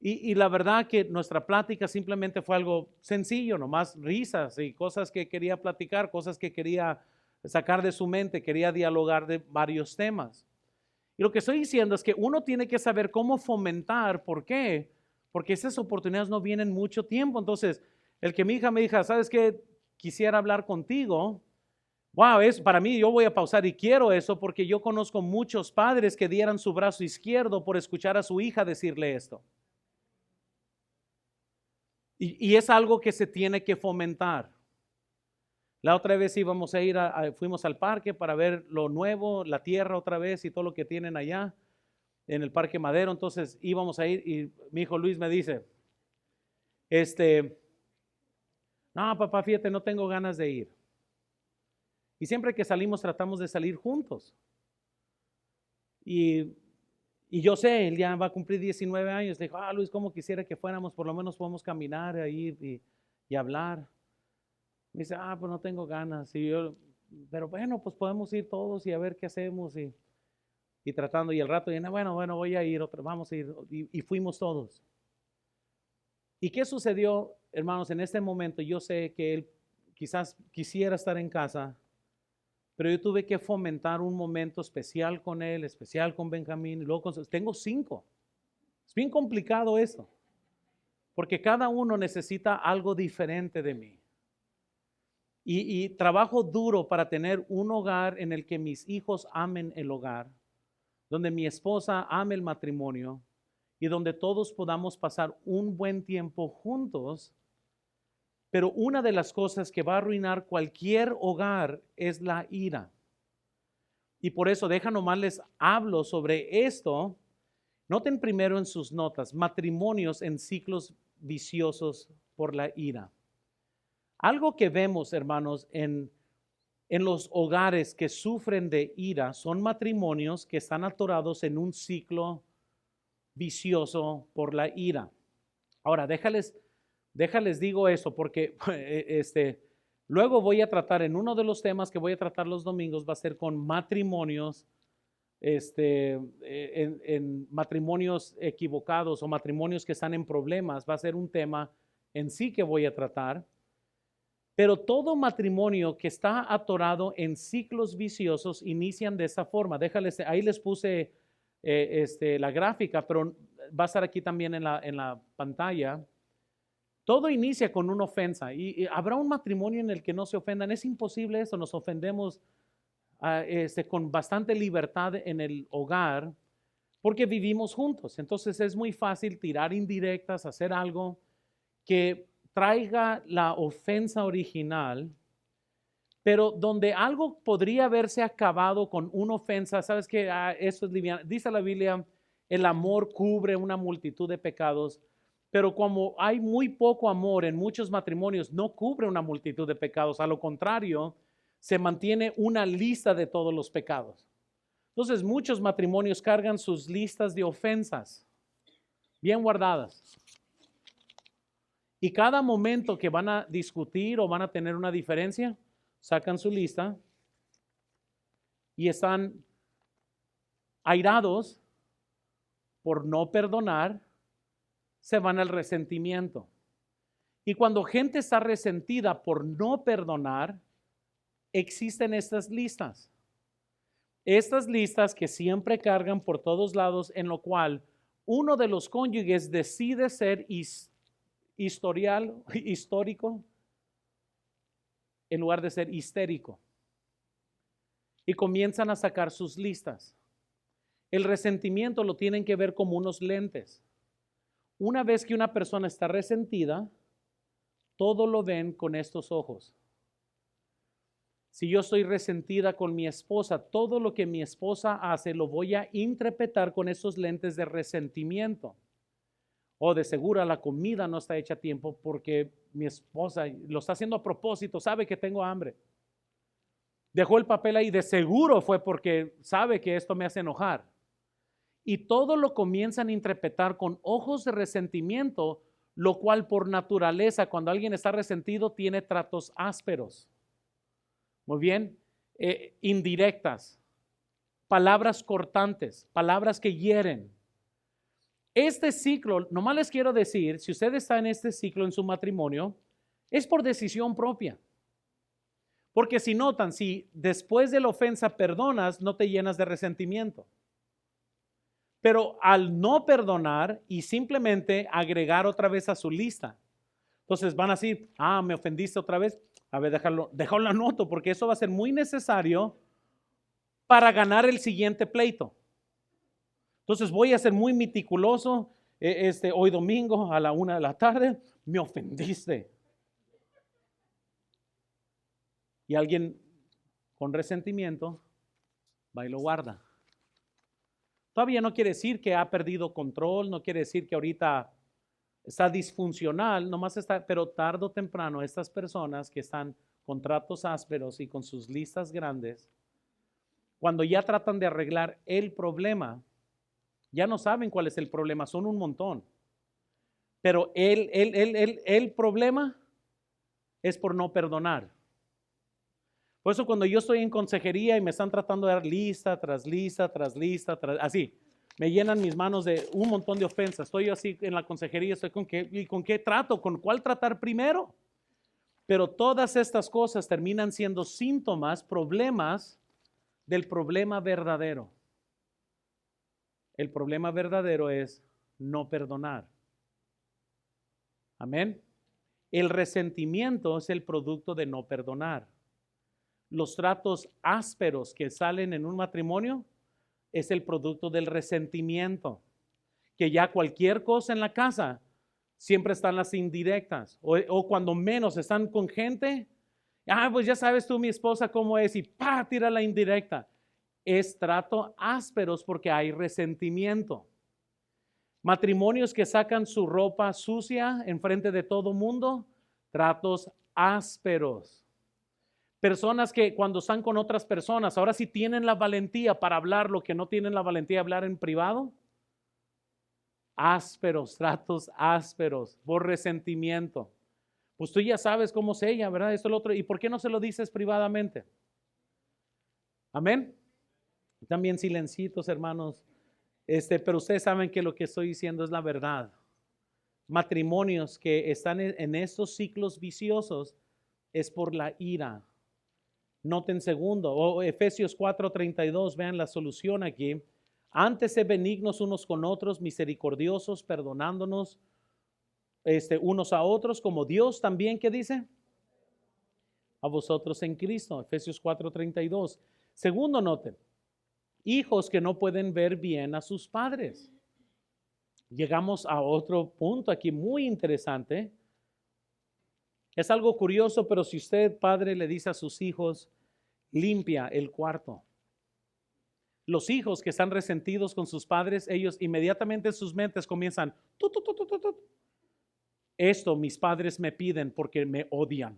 Y la verdad que nuestra plática simplemente fue algo sencillo, nomás risas y cosas que quería platicar, cosas que quería sacar de su mente, quería dialogar de varios temas. Y lo que estoy diciendo es que uno tiene que saber cómo fomentar. ¿Por qué? Porque esas oportunidades no vienen mucho tiempo. Entonces, el que mi hija me diga, ¿sabes qué? Quisiera hablar contigo. Wow, es para mí, yo voy a pausar y quiero eso porque yo conozco muchos padres que dieran su brazo izquierdo por escuchar a su hija decirle esto. Y es algo que se tiene que fomentar. La otra vez íbamos a ir, fuimos al parque para ver lo nuevo, la tierra otra vez y todo lo que tienen allá en el Parque Madero. Entonces íbamos a ir y mi hijo Luis me dice, no, papá, fíjate, no tengo ganas de ir. Y siempre que salimos tratamos de salir juntos. Y yo sé, él ya va a cumplir 19 años. Le dijo, Luis, ¿cómo quisiera que fuéramos? Por lo menos podemos caminar ahí y hablar. Me dice, pues no tengo ganas. Y yo, pero bueno, pues podemos ir todos y a ver qué hacemos. Y tratando, y el rato, y bueno, voy a ir, vamos a ir. Y fuimos todos. ¿Y qué sucedió, hermanos? En este momento yo sé que él quizás quisiera estar en casa, pero yo tuve que fomentar un momento especial con él, especial con Benjamín. Y luego tengo 5. Es bien complicado eso, porque cada uno necesita algo diferente de mí. Y trabajo duro para tener un hogar en el que mis hijos amen el hogar, donde mi esposa ame el matrimonio y donde todos podamos pasar un buen tiempo juntos. Pero una de las cosas que va a arruinar cualquier hogar es la ira. Y por eso, nomás les hablo sobre esto. Noten primero en sus notas, matrimonios en ciclos viciosos por la ira. Algo que vemos, hermanos, en los hogares que sufren de ira son matrimonios que están atorados en un ciclo vicioso por la ira. Ahora, déjales digo eso porque luego voy a tratar en uno de los temas que voy a tratar los domingos, va a ser con matrimonios, en matrimonios equivocados o matrimonios que están en problemas, va a ser un tema en sí que voy a tratar. Pero todo matrimonio que está atorado en ciclos viciosos inician de esa forma. Ahí les puse la gráfica, pero va a estar aquí también en la pantalla. Todo inicia con una ofensa y habrá un matrimonio en el que no se ofendan. Es imposible eso, nos ofendemos con bastante libertad en el hogar porque vivimos juntos. Entonces es muy fácil tirar indirectas, hacer algo que traiga la ofensa original, pero donde algo podría haberse acabado con una ofensa, ¿sabes qué? Eso es liviano. Dice la Biblia, el amor cubre una multitud de pecados, pero como hay muy poco amor en muchos matrimonios, no cubre una multitud de pecados. A lo contrario, se mantiene una lista de todos los pecados. Entonces, muchos matrimonios cargan sus listas de ofensas bien guardadas. Y cada momento que van a discutir o van a tener una diferencia, sacan su lista y están airados por no perdonar, se van al resentimiento. Y cuando gente está resentida por no perdonar, existen estas listas. Estas listas que siempre cargan por todos lados, en lo cual uno de los cónyuges decide ser histórico en lugar de ser histérico. Y comienzan a sacar sus listas. El resentimiento lo tienen que ver como unos lentes. Una vez que una persona está resentida, todo lo ven con estos ojos. Si yo estoy resentida con mi esposa, todo lo que mi esposa hace lo voy a interpretar con esos lentes de resentimiento. O de seguro la comida no está hecha a tiempo porque mi esposa lo está haciendo a propósito, sabe que tengo hambre. Dejó el papel ahí, de seguro fue porque sabe que esto me hace enojar. Y todo lo comienzan a interpretar con ojos de resentimiento, lo cual por naturaleza, cuando alguien está resentido, tiene tratos ásperos. Muy bien, indirectas, palabras cortantes, palabras que hieren. Este ciclo, nomás les quiero decir, si usted está en este ciclo en su matrimonio, es por decisión propia. Porque si notan, si después de la ofensa perdonas, no te llenas de resentimiento. Pero al no perdonar y simplemente agregar otra vez a su lista, entonces van a decir, me ofendiste otra vez, a ver, déjalo anoto, porque eso va a ser muy necesario para ganar el siguiente pleito. Entonces voy a ser muy meticuloso, hoy domingo a la 1 de la tarde, me ofendiste. Y alguien con resentimiento va y lo guarda. Todavía no quiere decir que ha perdido control, no quiere decir que ahorita está disfuncional, nomás está, pero tarde o temprano estas personas que están con tratos ásperos y con sus listas grandes, cuando ya tratan de arreglar el problema, ya no saben cuál es el problema, son un montón. Pero el problema es por no perdonar. Por eso cuando yo estoy en consejería y me están tratando de dar lista tras lista, tras lista, así, me llenan mis manos de un montón de ofensas. Estoy así en la consejería, estoy con qué trato, con cuál tratar primero. Pero todas estas cosas terminan siendo síntomas, problemas del problema verdadero. El problema verdadero es no perdonar. Amén. El resentimiento es el producto de no perdonar. Los tratos ásperos que salen en un matrimonio es el producto del resentimiento. Que ya cualquier cosa en la casa, siempre están las indirectas. O cuando menos están con gente, pues ya sabes tú mi esposa cómo es y tira la indirecta. Es trato ásperos porque hay resentimiento. Matrimonios que sacan su ropa sucia en frente de todo mundo, tratos ásperos. Personas que cuando están con otras personas, ahora sí tienen la valentía para hablar lo que no tienen la valentía de hablar en privado. Ásperos, tratos ásperos, por resentimiento. Pues tú ya sabes cómo es ella, ¿verdad? Esto, lo otro. ¿Y por qué no se lo dices privadamente? Amén. También silencitos, hermanos. Pero ustedes saben que lo que estoy diciendo es la verdad. Matrimonios que están en estos ciclos viciosos es por la ira. Noten segundo, o Efesios 4:32, vean la solución aquí. Antes de benignos unos con otros, misericordiosos, perdonándonos unos a otros, como Dios también, ¿qué dice? A vosotros en Cristo, Efesios 4:32. Segundo, noten, hijos que no pueden ver bien a sus padres. Llegamos a otro punto aquí muy interesante. Es algo curioso, pero si usted, padre, le dice a sus hijos, limpia el cuarto. Los hijos que están resentidos con sus padres, ellos inmediatamente en sus mentes comienzan, tut, tut, tut, tut, tut. Esto mis padres me piden porque me odian.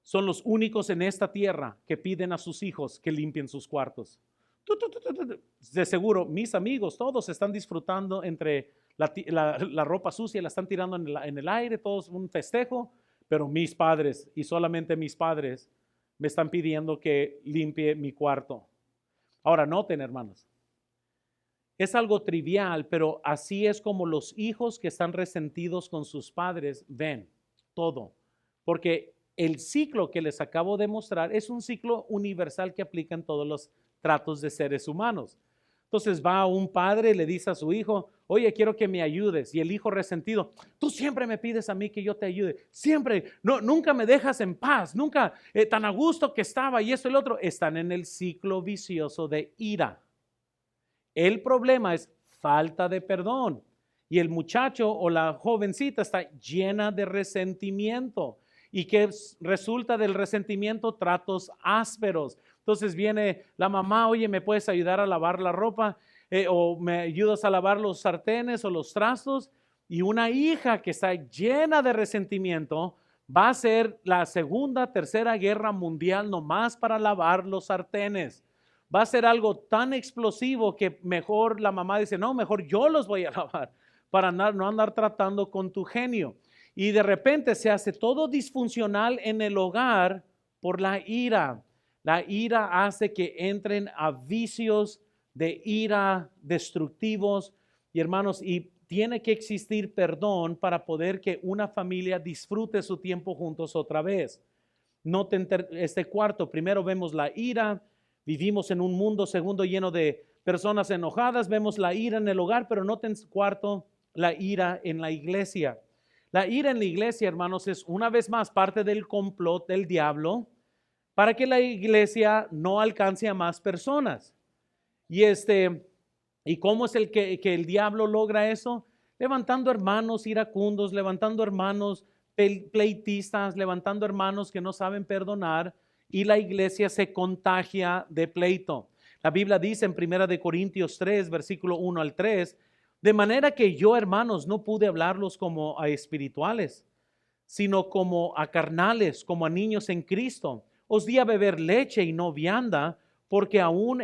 Son los únicos en esta tierra que piden a sus hijos que limpien sus cuartos. De seguro, mis amigos, todos están disfrutando entre la ropa sucia, la están tirando en el aire, todos un festejo, pero mis padres y solamente mis padres me están pidiendo que limpie mi cuarto. Ahora, noten, hermanos, es algo trivial, pero así es como los hijos que están resentidos con sus padres ven todo, porque el ciclo que les acabo de mostrar es un ciclo universal que aplica en todos los tratos de seres humanos. Entonces va un padre y le dice a su hijo, oye, quiero que me ayudes. Y el hijo resentido, tú siempre me pides a mí que yo te ayude. Siempre, no, nunca me dejas en paz, nunca tan a gusto que estaba y esto y lo otro. Están en el ciclo vicioso de ira. El problema es falta de perdón. Y el muchacho o la jovencita está llena de resentimiento. ¿Y qué resulta del resentimiento? Tratos ásperos. Entonces viene la mamá, oye, ¿me puedes ayudar a lavar la ropa? ¿O me ayudas a lavar los sartenes o los trastos? Y una hija que está llena de resentimiento va a ser la segunda, tercera guerra mundial nomás para lavar los sartenes. Va a ser algo tan explosivo que mejor la mamá dice, no, mejor yo los voy a lavar para no andar tratando con tu genio. Y de repente se hace todo disfuncional en el hogar por la ira. La ira hace que entren a vicios de ira destructivos. Y hermanos, y tiene que existir perdón para poder que una familia disfrute su tiempo juntos otra vez. Noten este cuarto, primero vemos la ira, vivimos en un mundo segundo lleno de personas enojadas, vemos la ira en el hogar, pero noten cuarto, la ira en la iglesia. La ira en la iglesia, hermanos, es una vez más parte del complot del diablo para que la iglesia no alcance a más personas. ¿Y cómo es que el diablo logra eso? Levantando hermanos iracundos, levantando hermanos pleitistas, levantando hermanos que no saben perdonar, y la iglesia se contagia de pleito. La Biblia dice en 1 Corintios 3, versículo 1 al 3, de manera que yo, hermanos, no pude hablarlos como a espirituales, sino como a carnales, como a niños en Cristo. Os di a beber leche y no vianda, porque aún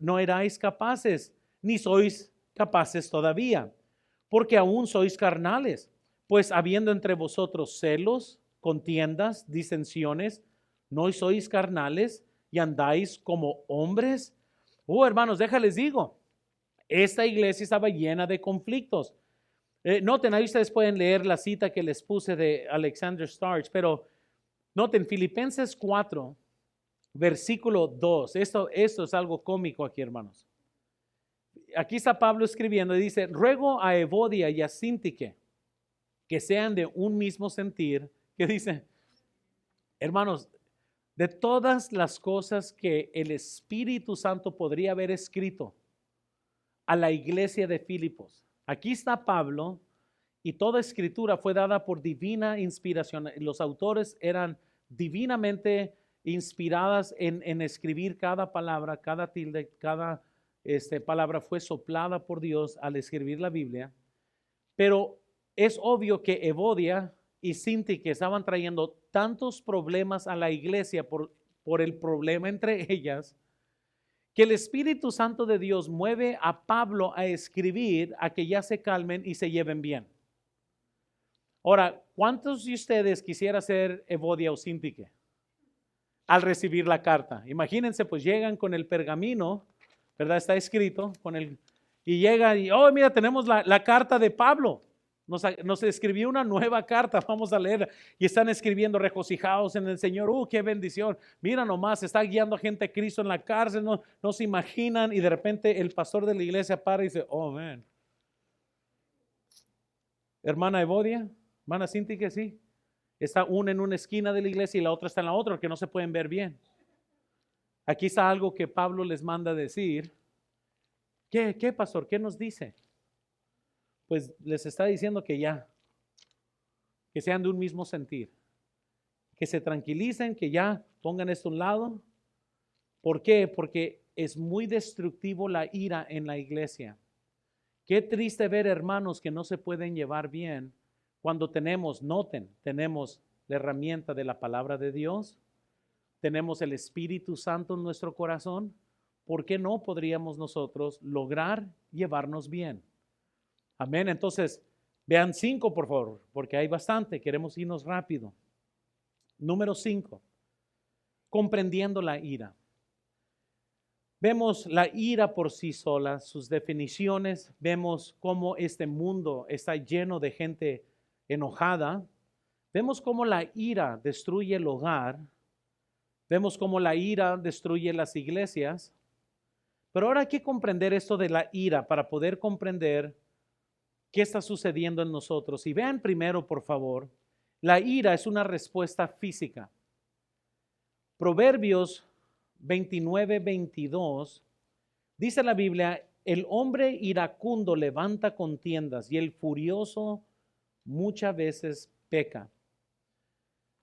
no erais capaces, ni sois capaces todavía, porque aún sois carnales. Pues habiendo entre vosotros celos, contiendas, disensiones, ¿no sois carnales y andáis como hombres? Hermanos, déjales digo, esta iglesia estaba llena de conflictos. Noten, ahí ustedes pueden leer la cita que les puse de Alexander Starch, pero noten, Filipenses 4, versículo 2. Esto es algo cómico aquí, hermanos. Aquí está Pablo escribiendo y dice, ruego a Evodia y a Síntique que sean de un mismo sentir, que dice, hermanos, de todas las cosas que el Espíritu Santo podría haber escrito a la iglesia de Filipos, aquí está Pablo, y toda escritura fue dada por divina inspiración. Los autores eran divinamente inspiradas en escribir cada palabra, cada tilde, cada palabra fue soplada por Dios al escribir la Biblia. Pero es obvio que Evodia y Síntique estaban trayendo tantos problemas a la iglesia por el problema entre ellas, que el Espíritu Santo de Dios mueve a Pablo a escribir a que ya se calmen y se lleven bien. Ahora, ¿cuántos de ustedes quisiera ser Evodia o Síntique al recibir la carta? Imagínense, pues llegan con el pergamino, ¿verdad? Está escrito y llegan y, oh, mira, tenemos la carta de Pablo. Nos escribió una nueva carta, vamos a leer, y están escribiendo regocijados en el Señor. ¡Qué bendición! Mira nomás, está guiando a gente a Cristo en la cárcel, no se imaginan, y de repente el pastor de la iglesia para y dice, oh, man. Hermana Evodia, hermana Síntique, sí, está una en una esquina de la iglesia y la otra está en la otra, que no se pueden ver bien. Aquí está algo que Pablo les manda decir. ¿Qué, pastor? ¿Qué nos dice? Pues les está diciendo que sean de un mismo sentir, que se tranquilicen, que ya pongan esto a un lado. ¿Por qué? Porque es muy destructivo la ira en la iglesia. Qué triste ver hermanos que no se pueden llevar bien cuando tenemos la herramienta de la palabra de Dios, tenemos el Espíritu Santo en nuestro corazón. ¿Por qué no podríamos nosotros lograr llevarnos bien? Amén. Entonces, vean 5, por favor, porque hay bastante. Queremos irnos rápido. Número 5, comprendiendo la ira. Vemos la ira por sí sola, sus definiciones. Vemos cómo este mundo está lleno de gente enojada. Vemos cómo la ira destruye el hogar. Vemos cómo la ira destruye las iglesias. Pero ahora hay que comprender esto de la ira para poder comprender qué está sucediendo en nosotros. Y vean primero, por favor, la ira es una respuesta física. Proverbios 29:22 dice la Biblia: el hombre iracundo levanta contiendas y el furioso muchas veces peca.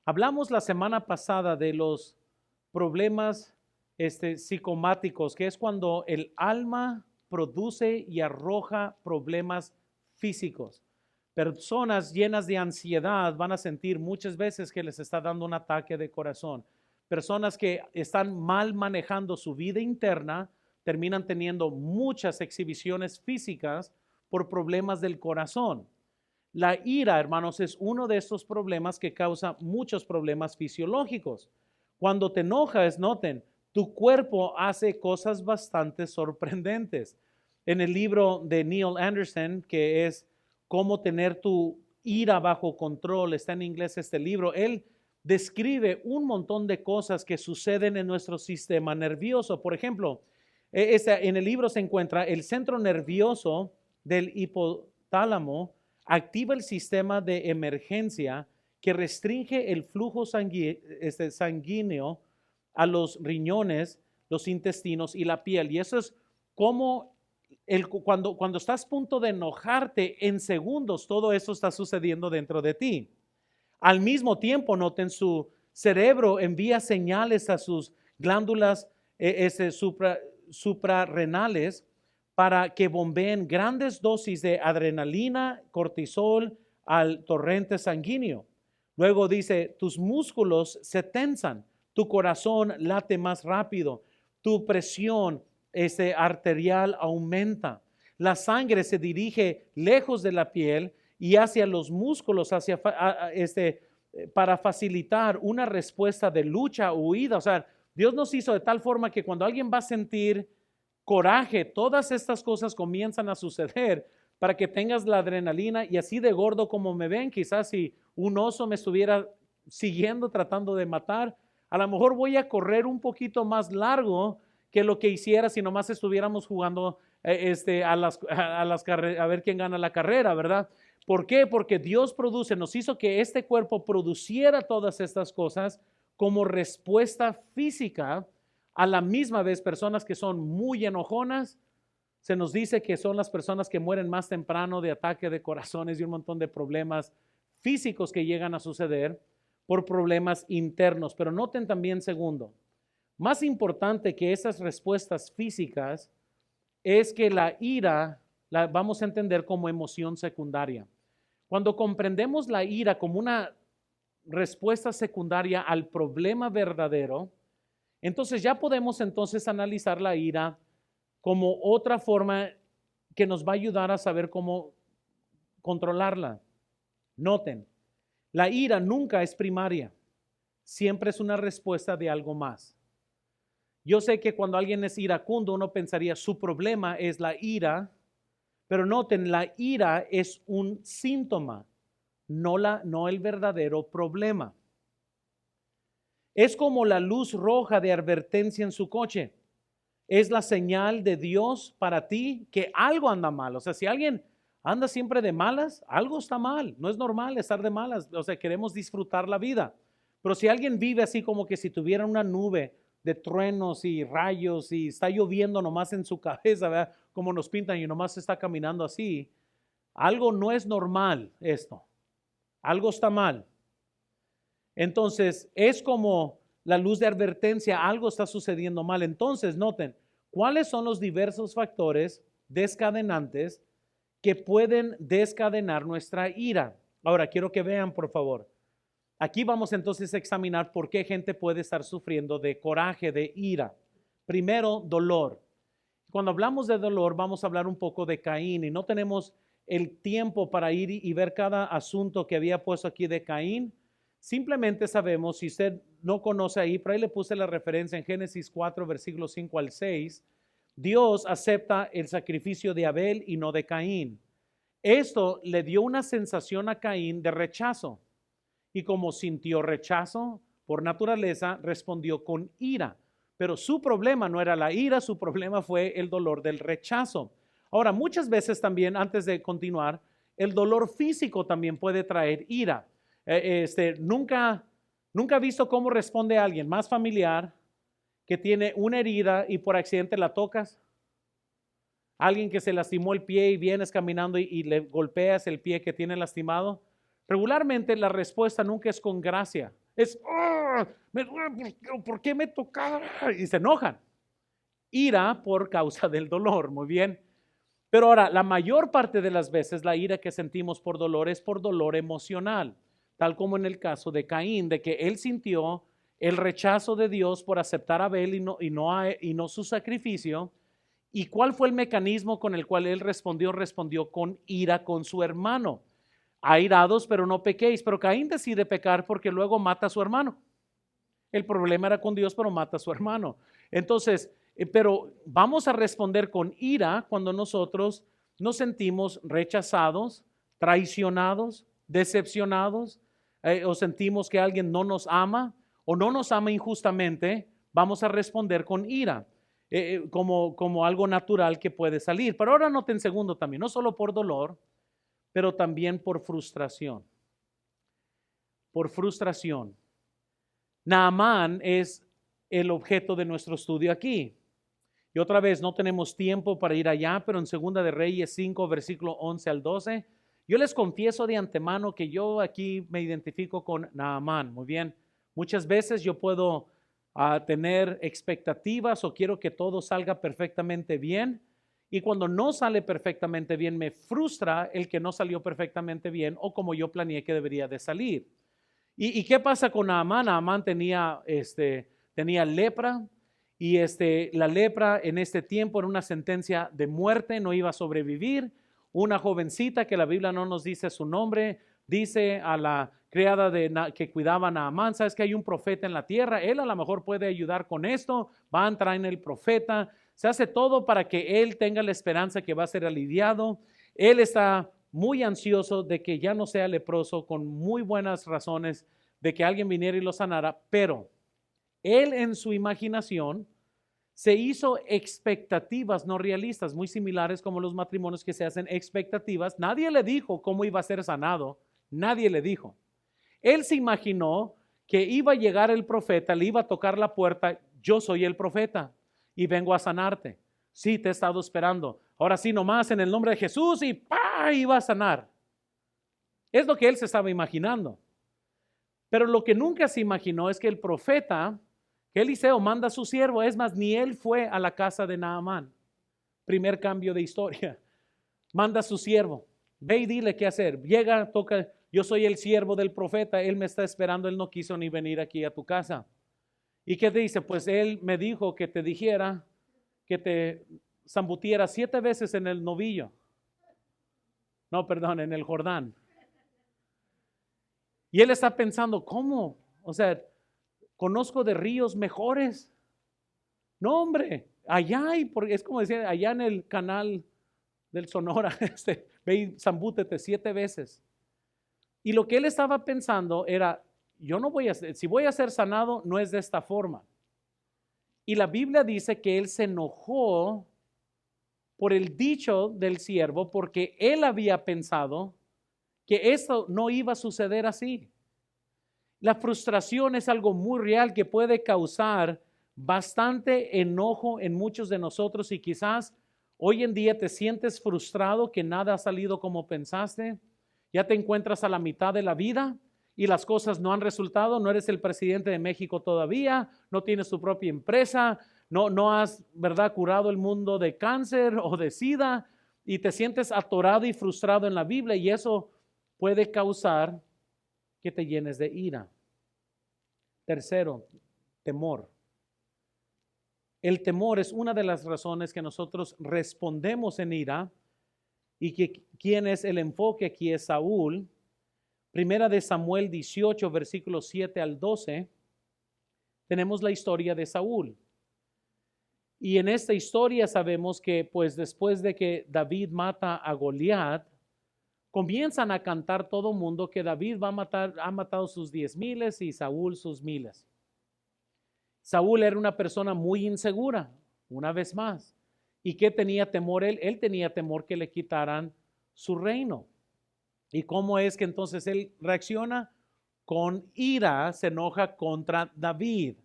Hablamos la semana pasada de los problemas psicomáticos, que es cuando el alma produce y arroja problemas físicos. Personas llenas de ansiedad van a sentir muchas veces que les está dando un ataque de corazón. Personas que están mal manejando su vida interna terminan teniendo muchas exhibiciones físicas por problemas del corazón. La ira, hermanos, es uno de estos problemas que causa muchos problemas fisiológicos. Cuando te enojas, noten, tu cuerpo hace cosas bastante sorprendentes. En el libro de Neil Anderson, que es Cómo tener tu ira bajo control, está en inglés este libro, él describe un montón de cosas que suceden en nuestro sistema nervioso. Por ejemplo, en el libro se encuentra el centro nervioso del hipotálamo, activa el sistema de emergencia que restringe el flujo sanguíneo a los riñones, los intestinos y la piel. Y eso es como cuando estás a punto de enojarte, en segundos todo eso está sucediendo dentro de ti. Al mismo tiempo, noten, su cerebro envía señales a sus glándulas suprarrenales para que bombeen grandes dosis de adrenalina, cortisol al torrente sanguíneo. Luego dice, tus músculos se tensan, tu corazón late más rápido, tu presión arterial aumenta, la sangre se dirige lejos de la piel y hacia los músculos, para facilitar una respuesta de lucha o huida. O sea, Dios nos hizo de tal forma que cuando alguien va a sentir coraje, todas estas cosas comienzan a suceder para que tengas la adrenalina. Y así de gordo como me ven, quizás si un oso me estuviera siguiendo tratando de matar, a lo mejor voy a correr un poquito más largo que lo que hiciera si nomás estuviéramos jugando a ver quién gana la carrera, ¿verdad? ¿Por qué? Porque Dios nos hizo que este cuerpo produciera todas estas cosas como respuesta física. A la misma vez, personas que son muy enojonas, se nos dice que son las personas que mueren más temprano de ataque de corazones y un montón de problemas físicos que llegan a suceder por problemas internos. Pero noten también, segundo, más importante que esas respuestas físicas es que la ira la vamos a entender como emoción secundaria. Cuando comprendemos la ira como una respuesta secundaria al problema verdadero, entonces ya podemos analizar la ira como otra forma que nos va a ayudar a saber cómo controlarla. Noten, la ira nunca es primaria, siempre es una respuesta de algo más. Yo sé que cuando alguien es iracundo, uno pensaría su problema es la ira, pero noten, la ira es un síntoma, no el verdadero problema. Es como la luz roja de advertencia en su coche. Es la señal de Dios para ti que algo anda mal. O sea, si alguien anda siempre de malas, algo está mal. No es normal estar de malas. O sea, queremos disfrutar la vida. Pero si alguien vive así como que si tuviera una nube de truenos y rayos y está lloviendo nomás en su cabeza, ¿verdad? Como nos pintan y nomás está caminando así. Algo no es normal esto. Algo está mal. Entonces, es como la luz de advertencia, algo está sucediendo mal. Entonces, noten, ¿cuáles son los diversos factores descadenantes que pueden descadenar nuestra ira? Ahora, quiero que vean, por favor. Aquí vamos entonces a examinar por qué gente puede estar sufriendo de coraje, de ira. Primero, dolor. Cuando hablamos de dolor, vamos a hablar un poco de Caín y no tenemos el tiempo para ir y ver cada asunto que había puesto aquí de Caín. Simplemente sabemos, si usted no conoce ahí, por ahí le puse la referencia en Génesis 4, versículos 5 al 6, Dios acepta el sacrificio de Abel y no de Caín. Esto le dio una sensación a Caín de rechazo. Y como sintió rechazo por naturaleza, respondió con ira. Pero su problema no era la ira, su problema fue el dolor del rechazo. Ahora, muchas veces también, antes de continuar, el dolor físico también puede traer ira. Nunca he visto cómo responde alguien más familiar que tiene una herida y por accidente la tocas. Alguien que se lastimó el pie y vienes caminando y le golpeas el pie que tiene lastimado. Regularmente la respuesta nunca es con gracia. Es, oh, ¿por qué me tocaron? Y se enojan. Ira por causa del dolor, muy bien. Pero ahora, la mayor parte de las veces la ira que sentimos por dolor es por dolor emocional, tal como en el caso de Caín, de que él sintió el rechazo de Dios por aceptar a Abel y no su sacrificio. ¿Y cuál fue el mecanismo con el cual él respondió? Respondió con ira con su hermano. Airados, pero no pequéis. Pero Caín decide pecar porque luego mata a su hermano. El problema era con Dios, pero mata a su hermano. Entonces, pero vamos a responder con ira cuando nosotros nos sentimos rechazados, traicionados, decepcionados, o sentimos que alguien no nos ama o no nos ama injustamente. Vamos a responder con ira. Como algo natural que puede salir. Pero ahora noten segundo también, no solo por dolor, pero también por frustración. Por frustración. Naamán es el objeto de nuestro estudio aquí. Y otra vez, no tenemos tiempo para ir allá, pero en 2 de Reyes 5, versículo 11 al 12, yo les confieso de antemano que yo aquí me identifico con Naamán. Muy bien, muchas veces yo puedo tener expectativas o quiero que todo salga perfectamente bien. Y cuando no sale perfectamente bien, me frustra el que no salió perfectamente bien o como yo planeé que debería de salir. ¿Y qué pasa con Naamán? Naamán tenía lepra y la lepra en este tiempo era una sentencia de muerte, no iba a sobrevivir. Una jovencita que la Biblia no nos dice su nombre, dice a la criada que cuidaba a Naamán, sabes que hay un profeta en la tierra, él a lo mejor puede ayudar con esto, va a entrar en el profeta, se hace todo para que él tenga la esperanza que va a ser aliviado. Él está muy ansioso de que ya no sea leproso, con muy buenas razones de que alguien viniera y lo sanara, pero él en su imaginación se hizo expectativas no realistas, muy similares como los matrimonios que se hacen expectativas. Nadie le dijo cómo iba a ser sanado, nadie le dijo. Él se imaginó que iba a llegar el profeta, le iba a tocar la puerta, yo soy el profeta y vengo a sanarte. Sí, te he estado esperando. Ahora sí, nomás en el nombre de Jesús y ¡pah! Iba a sanar. Es lo que él se estaba imaginando. Pero lo que nunca se imaginó es que el profeta, que Eliseo manda a su siervo, es más, ni él fue a la casa de Naamán. Primer cambio de historia. Manda a su siervo, ve y dile qué hacer. Llega, toca, yo soy el siervo del profeta, él me está esperando, él no quiso ni venir aquí a tu casa. ¿Y qué te dice? Pues él me dijo que te dijera que te zambutiera 7 veces en el novillo. No, perdón, en el Jordán. Y él está pensando, ¿cómo? O sea, conozco de ríos mejores. No, hombre, allá hay, es como decir, allá en el canal del Sonora, ve y zambútete 7 veces. Y lo que él estaba pensando era, yo no voy a ser, si voy a ser sanado, no es de esta forma. Y la Biblia dice que él se enojó por el dicho del siervo, porque él había pensado que esto no iba a suceder así. La frustración es algo muy real que puede causar bastante enojo en muchos de nosotros y quizás hoy en día te sientes frustrado que nada ha salido como pensaste, ya te encuentras a la mitad de la vida y las cosas no han resultado, no eres el presidente de México todavía, no tienes tu propia empresa, no has, ¿verdad?, curado el mundo de cáncer o de SIDA y te sientes atorado y frustrado en la Biblia y eso puede causar que te llenes de ira. Tercero, temor. El temor es una de las razones que nosotros respondemos en ira y que quién es el enfoque aquí es Saúl. Primera de Samuel 18, versículos 7 al 12, tenemos la historia de Saúl. Y en esta historia sabemos que pues después de que David mata a Goliat, comienzan a cantar todo mundo que David ha matado sus 10,000 y Saúl sus 1,000. Saúl era una persona muy insegura, una vez más. ¿Y qué tenía temor él? Él tenía temor que le quitaran su reino. ¿Y cómo es que entonces él reacciona? Con ira se enoja contra David.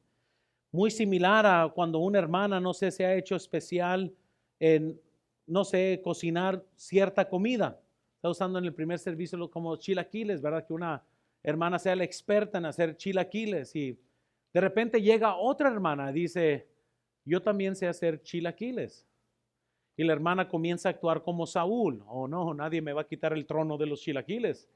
Muy similar a cuando una hermana, no sé, se ha hecho especial en, no sé, cocinar cierta comida. Está usando en el primer servicio como chilaquiles, ¿verdad? Que una hermana sea la experta en hacer chilaquiles y de repente llega otra hermana y dice, yo también sé hacer chilaquiles. Y la hermana comienza a actuar como Saúl. Oh no, nadie me va a quitar el trono de los chilaquiles.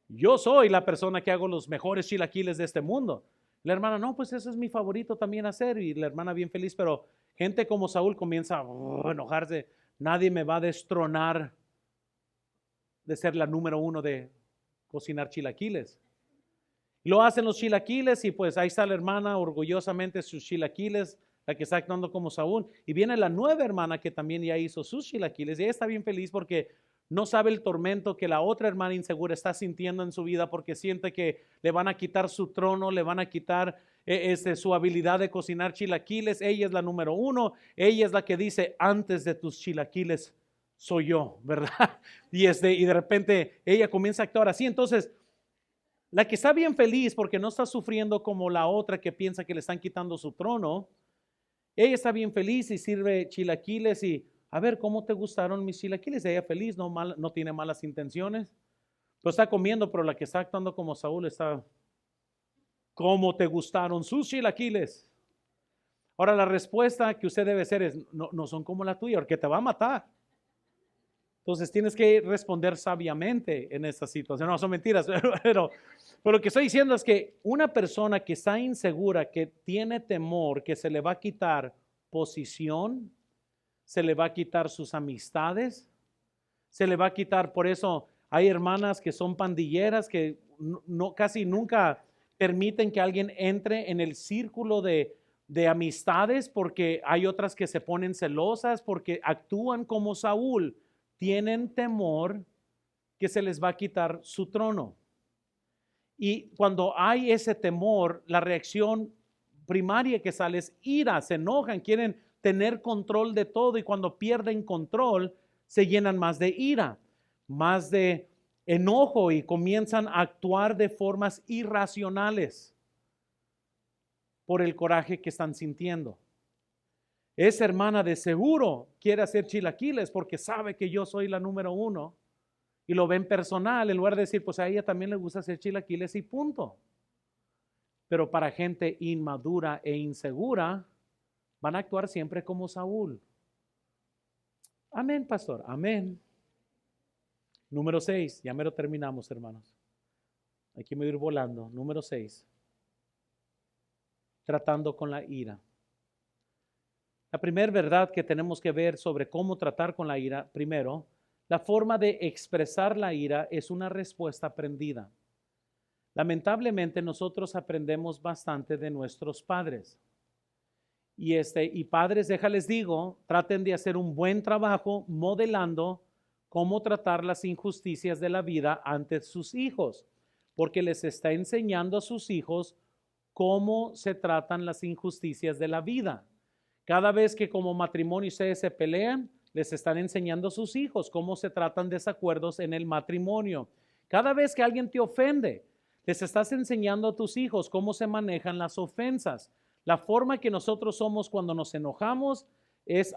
Yo soy la persona que hago los mejores chilaquiles de este mundo. La hermana, no, pues eso es mi favorito también hacer. Y la hermana bien feliz, pero gente como Saúl comienza a enojarse. Nadie me va a destronar de ser la número 1 de cocinar chilaquiles. Lo hacen los chilaquiles y pues ahí está la hermana orgullosamente sus chilaquiles, la que está actuando como Saúl. Y viene la nueva hermana que también ya hizo sus chilaquiles y ella está bien feliz porque no sabe el tormento que la otra hermana insegura está sintiendo en su vida porque siente que le van a quitar su trono, le van a quitar su habilidad de cocinar chilaquiles. Ella es la número 1, ella es la que dice, antes de tus chilaquiles soy yo, ¿verdad? Y de repente ella comienza a actuar así. Entonces, la que está bien feliz porque no está sufriendo como la otra que piensa que le están quitando su trono, ella está bien feliz y sirve chilaquiles y a ver, ¿cómo te gustaron mis chilaquiles? Ella feliz, no tiene malas intenciones. Lo está comiendo, pero la que está actuando como Saúl está, ¿cómo te gustaron sus chilaquiles? Ahora la respuesta que usted debe hacer es, no son como la tuya, porque te va a matar. Entonces tienes que responder sabiamente en esta situación. No, son mentiras, pero lo que estoy diciendo es que una persona que está insegura, que tiene temor, que se le va a quitar posición, se le va a quitar sus amistades, se le va a quitar, por eso hay hermanas que son pandilleras que casi nunca permiten que alguien entre en el círculo de amistades porque hay otras que se ponen celosas porque actúan como Saúl, tienen temor que se les va a quitar su trono. Y cuando hay ese temor, la reacción primaria que sale es ira, se enojan, quieren tener control de todo y cuando pierden control se llenan más de ira, más de enojo y comienzan a actuar de formas irracionales por el coraje que están sintiendo. Esa hermana de seguro quiere hacer chilaquiles porque sabe que yo soy la número 1 y lo ven personal en lugar de decir, pues a ella también le gusta hacer chilaquiles y punto. Pero para gente inmadura e insegura, van a actuar siempre como Saúl. Amén, pastor, amén. Número 6, ya me lo terminamos, hermanos. Aquí me voy a ir volando. Número 6, tratando con la ira. La primera verdad que tenemos que ver sobre cómo tratar con la ira, primero, la forma de expresar la ira es una respuesta aprendida. Lamentablemente nosotros aprendemos bastante de nuestros padres. Y padres, déjales digo, traten de hacer un buen trabajo modelando cómo tratar las injusticias de la vida ante sus hijos, porque les está enseñando a sus hijos cómo se tratan las injusticias de la vida. Cada vez que como matrimonio ustedes se pelean, les están enseñando a sus hijos cómo se tratan desacuerdos en el matrimonio. Cada vez que alguien te ofende, les estás enseñando a tus hijos cómo se manejan las ofensas. La forma que nosotros somos cuando nos enojamos es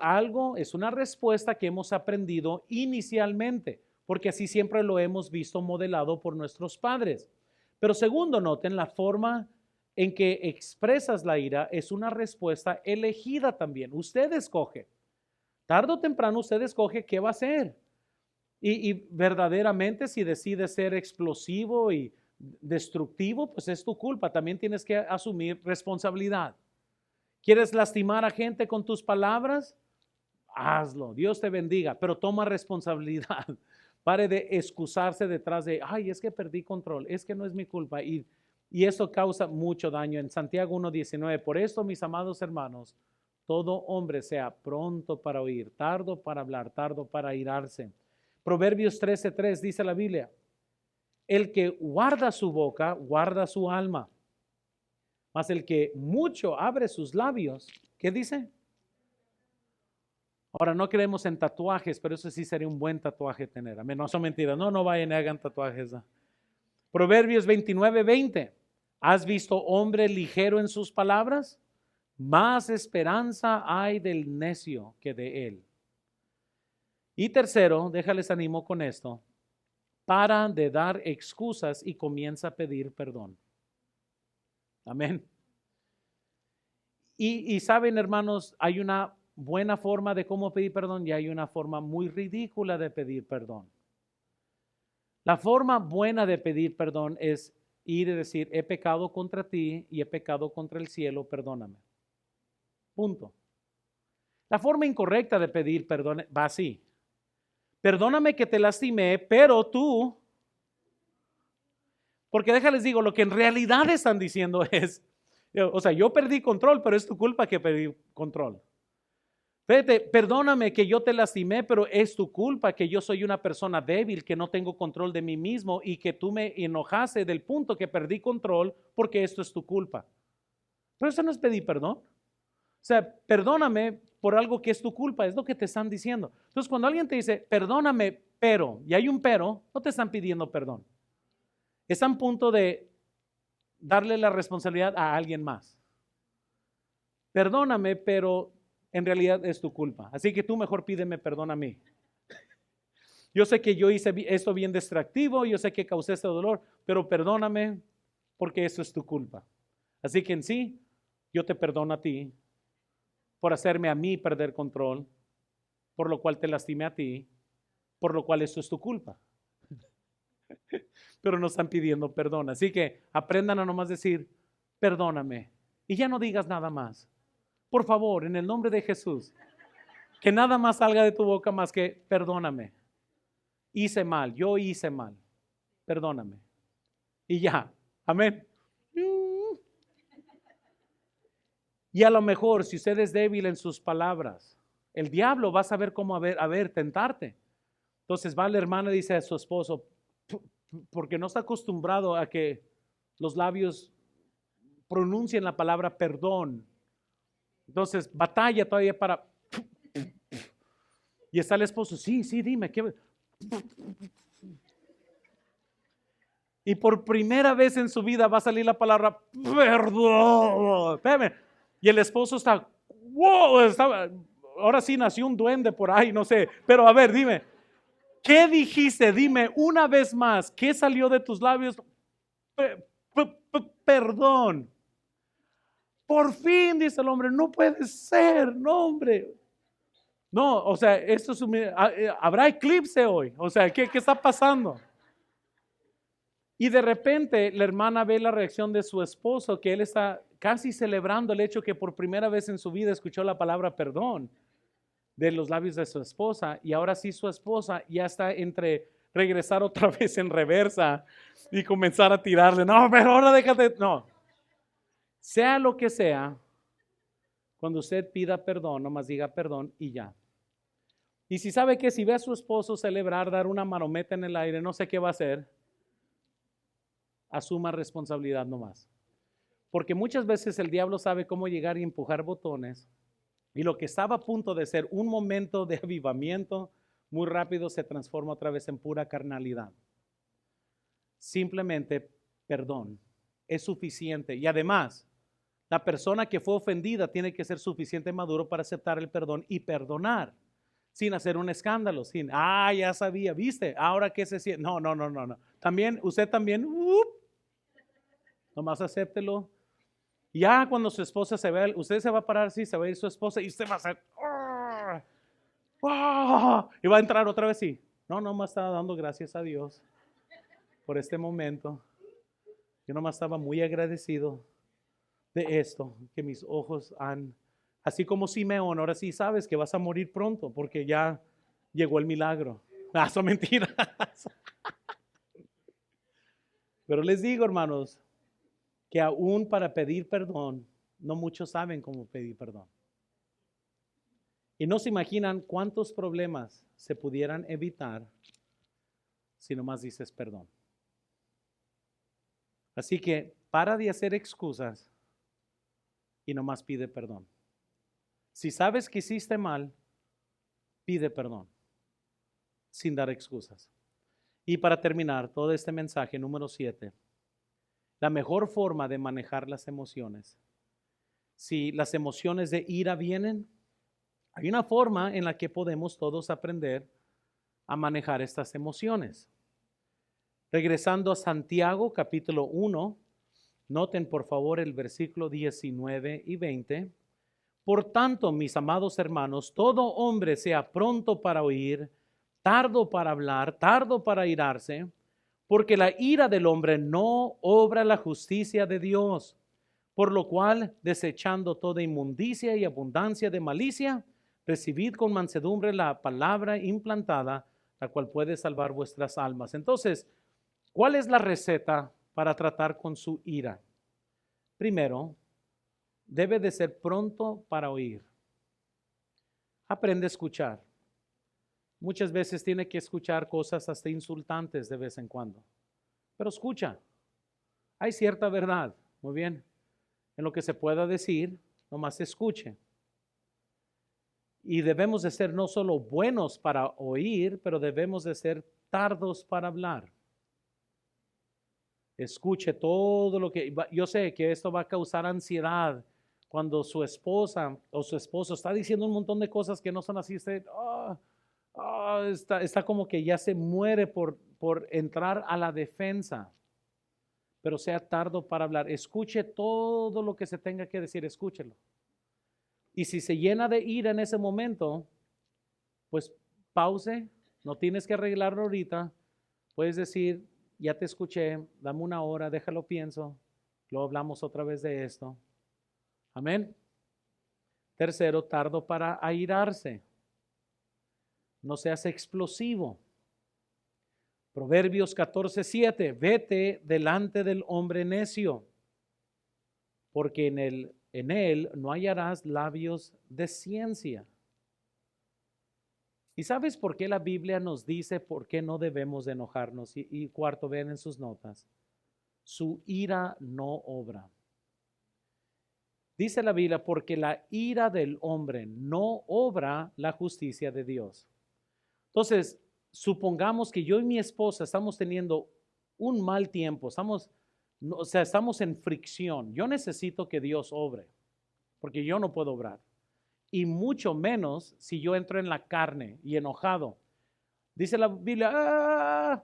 una respuesta que hemos aprendido inicialmente, porque así siempre lo hemos visto modelado por nuestros padres. Pero segundo, noten, la forma en que expresas la ira es una respuesta elegida también. Usted escoge. Tarde o temprano usted escoge qué va a hacer. Y verdaderamente si decide ser explosivo y destructivo, pues es tu culpa. También tienes que asumir responsabilidad. ¿Quieres lastimar a gente con tus palabras? Hazlo. Dios te bendiga, pero toma responsabilidad. Pare de excusarse detrás de, ay, es que perdí control, es que no es mi culpa. Y eso causa mucho daño. En Santiago 1:19, por esto, mis amados hermanos, todo hombre sea pronto para oír, tardo para hablar, tardo para airarse. Proverbios 13:3 dice la Biblia, el que guarda su boca, guarda su alma. Mas el que mucho abre sus labios, ¿qué dice? Ahora, no creemos en tatuajes, pero eso sí sería un buen tatuaje tener. Amén, no son mentiras. No vayan y hagan tatuajes. Proverbios 29:20. ¿Has visto hombre ligero en sus palabras? Más esperanza hay del necio que de él. Y tercero, déjales ánimo con esto. Para de dar excusas y comienza a pedir perdón. Amén. Y saben, hermanos, hay una buena forma de cómo pedir perdón y hay una forma muy ridícula de pedir perdón. La forma buena de pedir perdón es ir y decir, he pecado contra ti y he pecado contra el cielo, perdóname. Punto. La forma incorrecta de pedir perdón va así. Perdóname que te lastimé, pero tú, porque déjales digo, lo que en realidad están diciendo es, o sea, yo perdí control, pero es tu culpa que perdí control. Fíjate, perdóname que yo te lastimé, pero es tu culpa que yo soy una persona débil, que no tengo control de mí mismo y que tú me enojaste del punto que perdí control porque esto es tu culpa. Pero eso no es pedir perdón. O sea, perdóname por algo que es tu culpa, es lo que te están diciendo. Entonces, cuando alguien te dice, perdóname, pero, y hay un pero, no te están pidiendo perdón. Están a punto de darle la responsabilidad a alguien más. Perdóname, pero en realidad es tu culpa. Así que tú mejor pídeme perdón a mí. Yo sé que yo hice esto bien distractivo, yo sé que causé este dolor, pero perdóname porque eso es tu culpa. Así que en sí, yo te perdono a ti por hacerme a mí perder control, por lo cual te lastimé a ti, por lo cual eso es tu culpa. Pero no están pidiendo perdón. Así que aprendan a nomás decir, perdóname. Y ya no digas nada más. Por favor, en el nombre de Jesús, que nada más salga de tu boca más que perdóname. Hice mal, yo hice mal. Perdóname. Y ya. Amén. Y a lo mejor, si usted es débil en sus palabras, el diablo va a saber cómo tentarte. Entonces va la hermana y dice a su esposo, porque no está acostumbrado a que los labios pronuncien la palabra perdón. Entonces batalla todavía para... Y está el esposo, sí, dime. ¿Qué? Y por primera vez en su vida va a salir la palabra perdón. Espérame. Y el esposo está, wow, ahora sí nació un duende por ahí, no sé. Pero a ver, dime, ¿qué dijiste? Dime una vez más, ¿qué salió de tus labios? Perdón. Por fin, dice el hombre, no puede ser, no, hombre. No, o sea, esto es habrá eclipse hoy. O sea, ¿qué está pasando? Y de repente la hermana ve la reacción de su esposo, que él está casi celebrando el hecho que por primera vez en su vida escuchó la palabra perdón de los labios de su esposa. Y ahora sí su esposa ya está entre regresar otra vez en reversa y comenzar a tirarle. No, pero ahora déjate. No. Sea lo que sea, cuando usted pida perdón, nomás diga perdón y ya. Y si sabe que si ve a su esposo celebrar, dar una marometa en el aire, no sé qué va a hacer, asuma responsabilidad nomás. Porque muchas veces el diablo sabe cómo llegar y empujar botones. Y lo que estaba a punto de ser un momento de avivamiento, muy rápido se transforma otra vez en pura carnalidad. Simplemente perdón es suficiente. Y además, La persona que fue ofendida tiene que ser suficiente maduro para aceptar el perdón y perdonar, sin hacer un escándalo, sin, ya sabía, viste, ahora qué se siente. No, no, no, no, no. También, usted también, nomás acéptelo. Ya cuando su esposa se ve, usted se va a parar así, se va a ir su esposa y usted va a hacer, y va a entrar otra vez y, no, nomás estaba dando gracias a Dios por este momento. Yo nomás estaba muy agradecido de esto, que mis ojos han, así como Simeón, ahora sí sabes que vas a morir pronto porque ya llegó el milagro. Son mentiras. Pero les digo, hermanos, que aún para pedir perdón, no muchos saben cómo pedir perdón. Y no se imaginan cuántos problemas se pudieran evitar si nomás dices perdón. Así que para de hacer excusas y nomás pide perdón. Si sabes que hiciste mal, pide perdón, sin dar excusas. Y para terminar todo este mensaje, número 7, la mejor forma de manejar las emociones. Si las emociones de ira vienen, hay una forma en la que podemos todos aprender a manejar estas emociones. Regresando a Santiago capítulo 1, noten por favor el versículo 19 y 20. Por tanto, mis amados hermanos, todo hombre sea pronto para oír, tardo para hablar, tardo para irarse, porque la ira del hombre no obra la justicia de Dios. Por lo cual, desechando toda inmundicia y abundancia de malicia, recibid con mansedumbre la palabra implantada, la cual puede salvar vuestras almas. Entonces, ¿cuál es la receta para tratar con su ira? Primero, debe de ser pronto para oír. Aprende a escuchar. Muchas veces tiene que escuchar cosas hasta insultantes de vez en cuando. Pero escucha. Hay cierta verdad, muy bien, en lo que se pueda decir, nomás escuche. Y debemos de ser no solo buenos para oír, pero debemos de ser tardos para hablar. Escuche todo lo que, yo sé que esto va a causar ansiedad cuando su esposa o su esposo está diciendo un montón de cosas que no son así. Usted está como que ya se muere por entrar a la defensa. Pero sea tardo para hablar. Escuche todo lo que se tenga que decir, escúchelo. Y si se llena de ira en ese momento, pues pause, no tienes que arreglarlo ahorita. Puedes decir, ya te escuché, dame una hora, déjalo pienso, luego hablamos otra vez de esto. Amén. Tercero, tardo para airarse. No seas explosivo. Proverbios 14:7, vete delante del hombre necio, porque en él no hallarás labios de ciencia. ¿Y sabes por qué la Biblia nos dice por qué no debemos de enojarnos? Y cuarto, vean en sus notas, su ira no obra. Dice la Biblia, porque la ira del hombre no obra la justicia de Dios. Entonces, supongamos que yo y mi esposa estamos teniendo un mal tiempo, estamos en fricción. Yo necesito que Dios obre, porque yo no puedo obrar. Y mucho menos si yo entro en la carne y enojado. Dice la Biblia,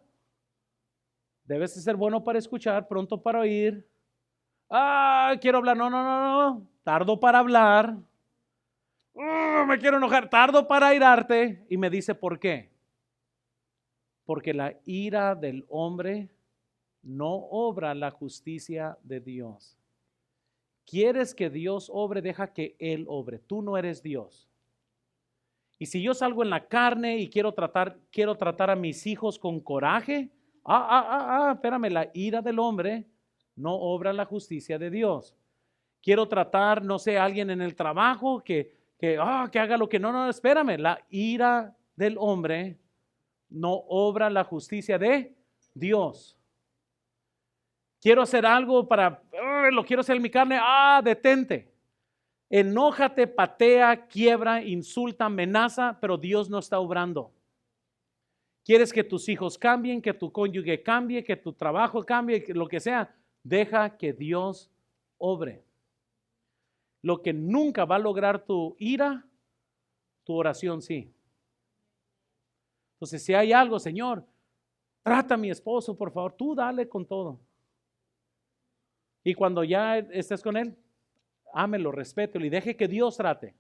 debes de ser bueno para escuchar, pronto para oír. Quiero hablar, no, tardo para hablar. Me quiero enojar, tardo para airarte. Y me dice, ¿por qué? Porque la ira del hombre no obra la justicia de Dios. ¿Quieres que Dios obre? Deja que Él obre. Tú no eres Dios. Y si yo salgo en la carne y quiero tratar a mis hijos con coraje, espérame, la ira del hombre no obra la justicia de Dios. Quiero tratar, no sé, a alguien en el trabajo que haga lo que no, espérame, la ira del hombre no obra la justicia de Dios. Quiero hacer algo lo quiero hacer en mi carne, detente. Enójate, patea, quiebra, insulta, amenaza, pero Dios no está obrando. ¿Quieres que tus hijos cambien, que tu cónyuge cambie, que tu trabajo cambie, que lo que sea? Deja que Dios obre. Lo que nunca va a lograr tu ira, tu oración sí. Entonces, si hay algo, Señor, trata a mi esposo, por favor, tú dale con todo. Y cuando ya estés con él, ámelo, respételo y deje que Dios trate.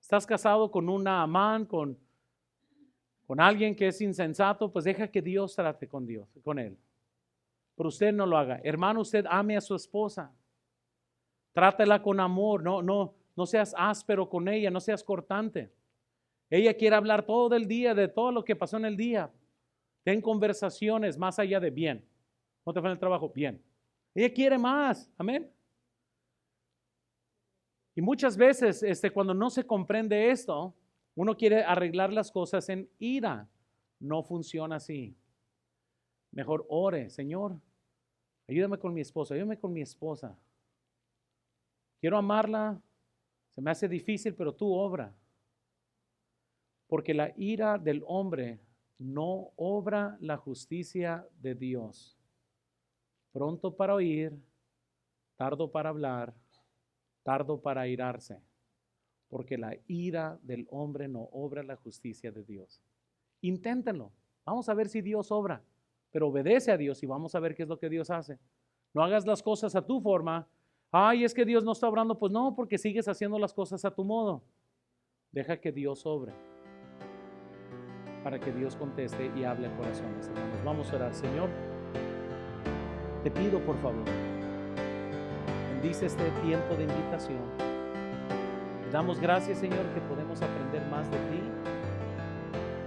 Estás casado con una amán, con alguien que es insensato, pues deja que Dios trate con él. Pero usted no lo haga. Hermano, usted ame a su esposa. Trátela con amor, no seas áspero con ella, no seas cortante. Ella quiere hablar todo el día, de todo lo que pasó en el día. Ten conversaciones más allá de bien. ¿Cómo te fue en el trabajo? Bien. Ella quiere más, amén. Y muchas veces cuando no se comprende esto, uno quiere arreglar las cosas en ira. No funciona así. Mejor ore, Señor, ayúdame con mi esposo, ayúdame con mi esposa. Quiero amarla, se me hace difícil, pero tú obra. Porque la ira del hombre no obra la justicia de Dios. Pronto para oír, tardo para hablar, tardo para airarse. Porque la ira del hombre no obra la justicia de Dios. Inténtenlo. Vamos a ver si Dios obra. Pero obedece a Dios y vamos a ver qué es lo que Dios hace. No hagas las cosas a tu forma. Ay, es que Dios no está obrando. Pues no, porque sigues haciendo las cosas a tu modo. Deja que Dios obre. Para que Dios conteste y hable a corazones, hermanos. Vamos a orar. Señor, te pido por favor, bendice este tiempo de invitación. Te damos gracias, Señor, que podemos aprender más de ti.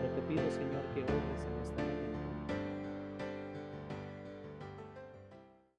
Pero te pido, Señor, que obres en esta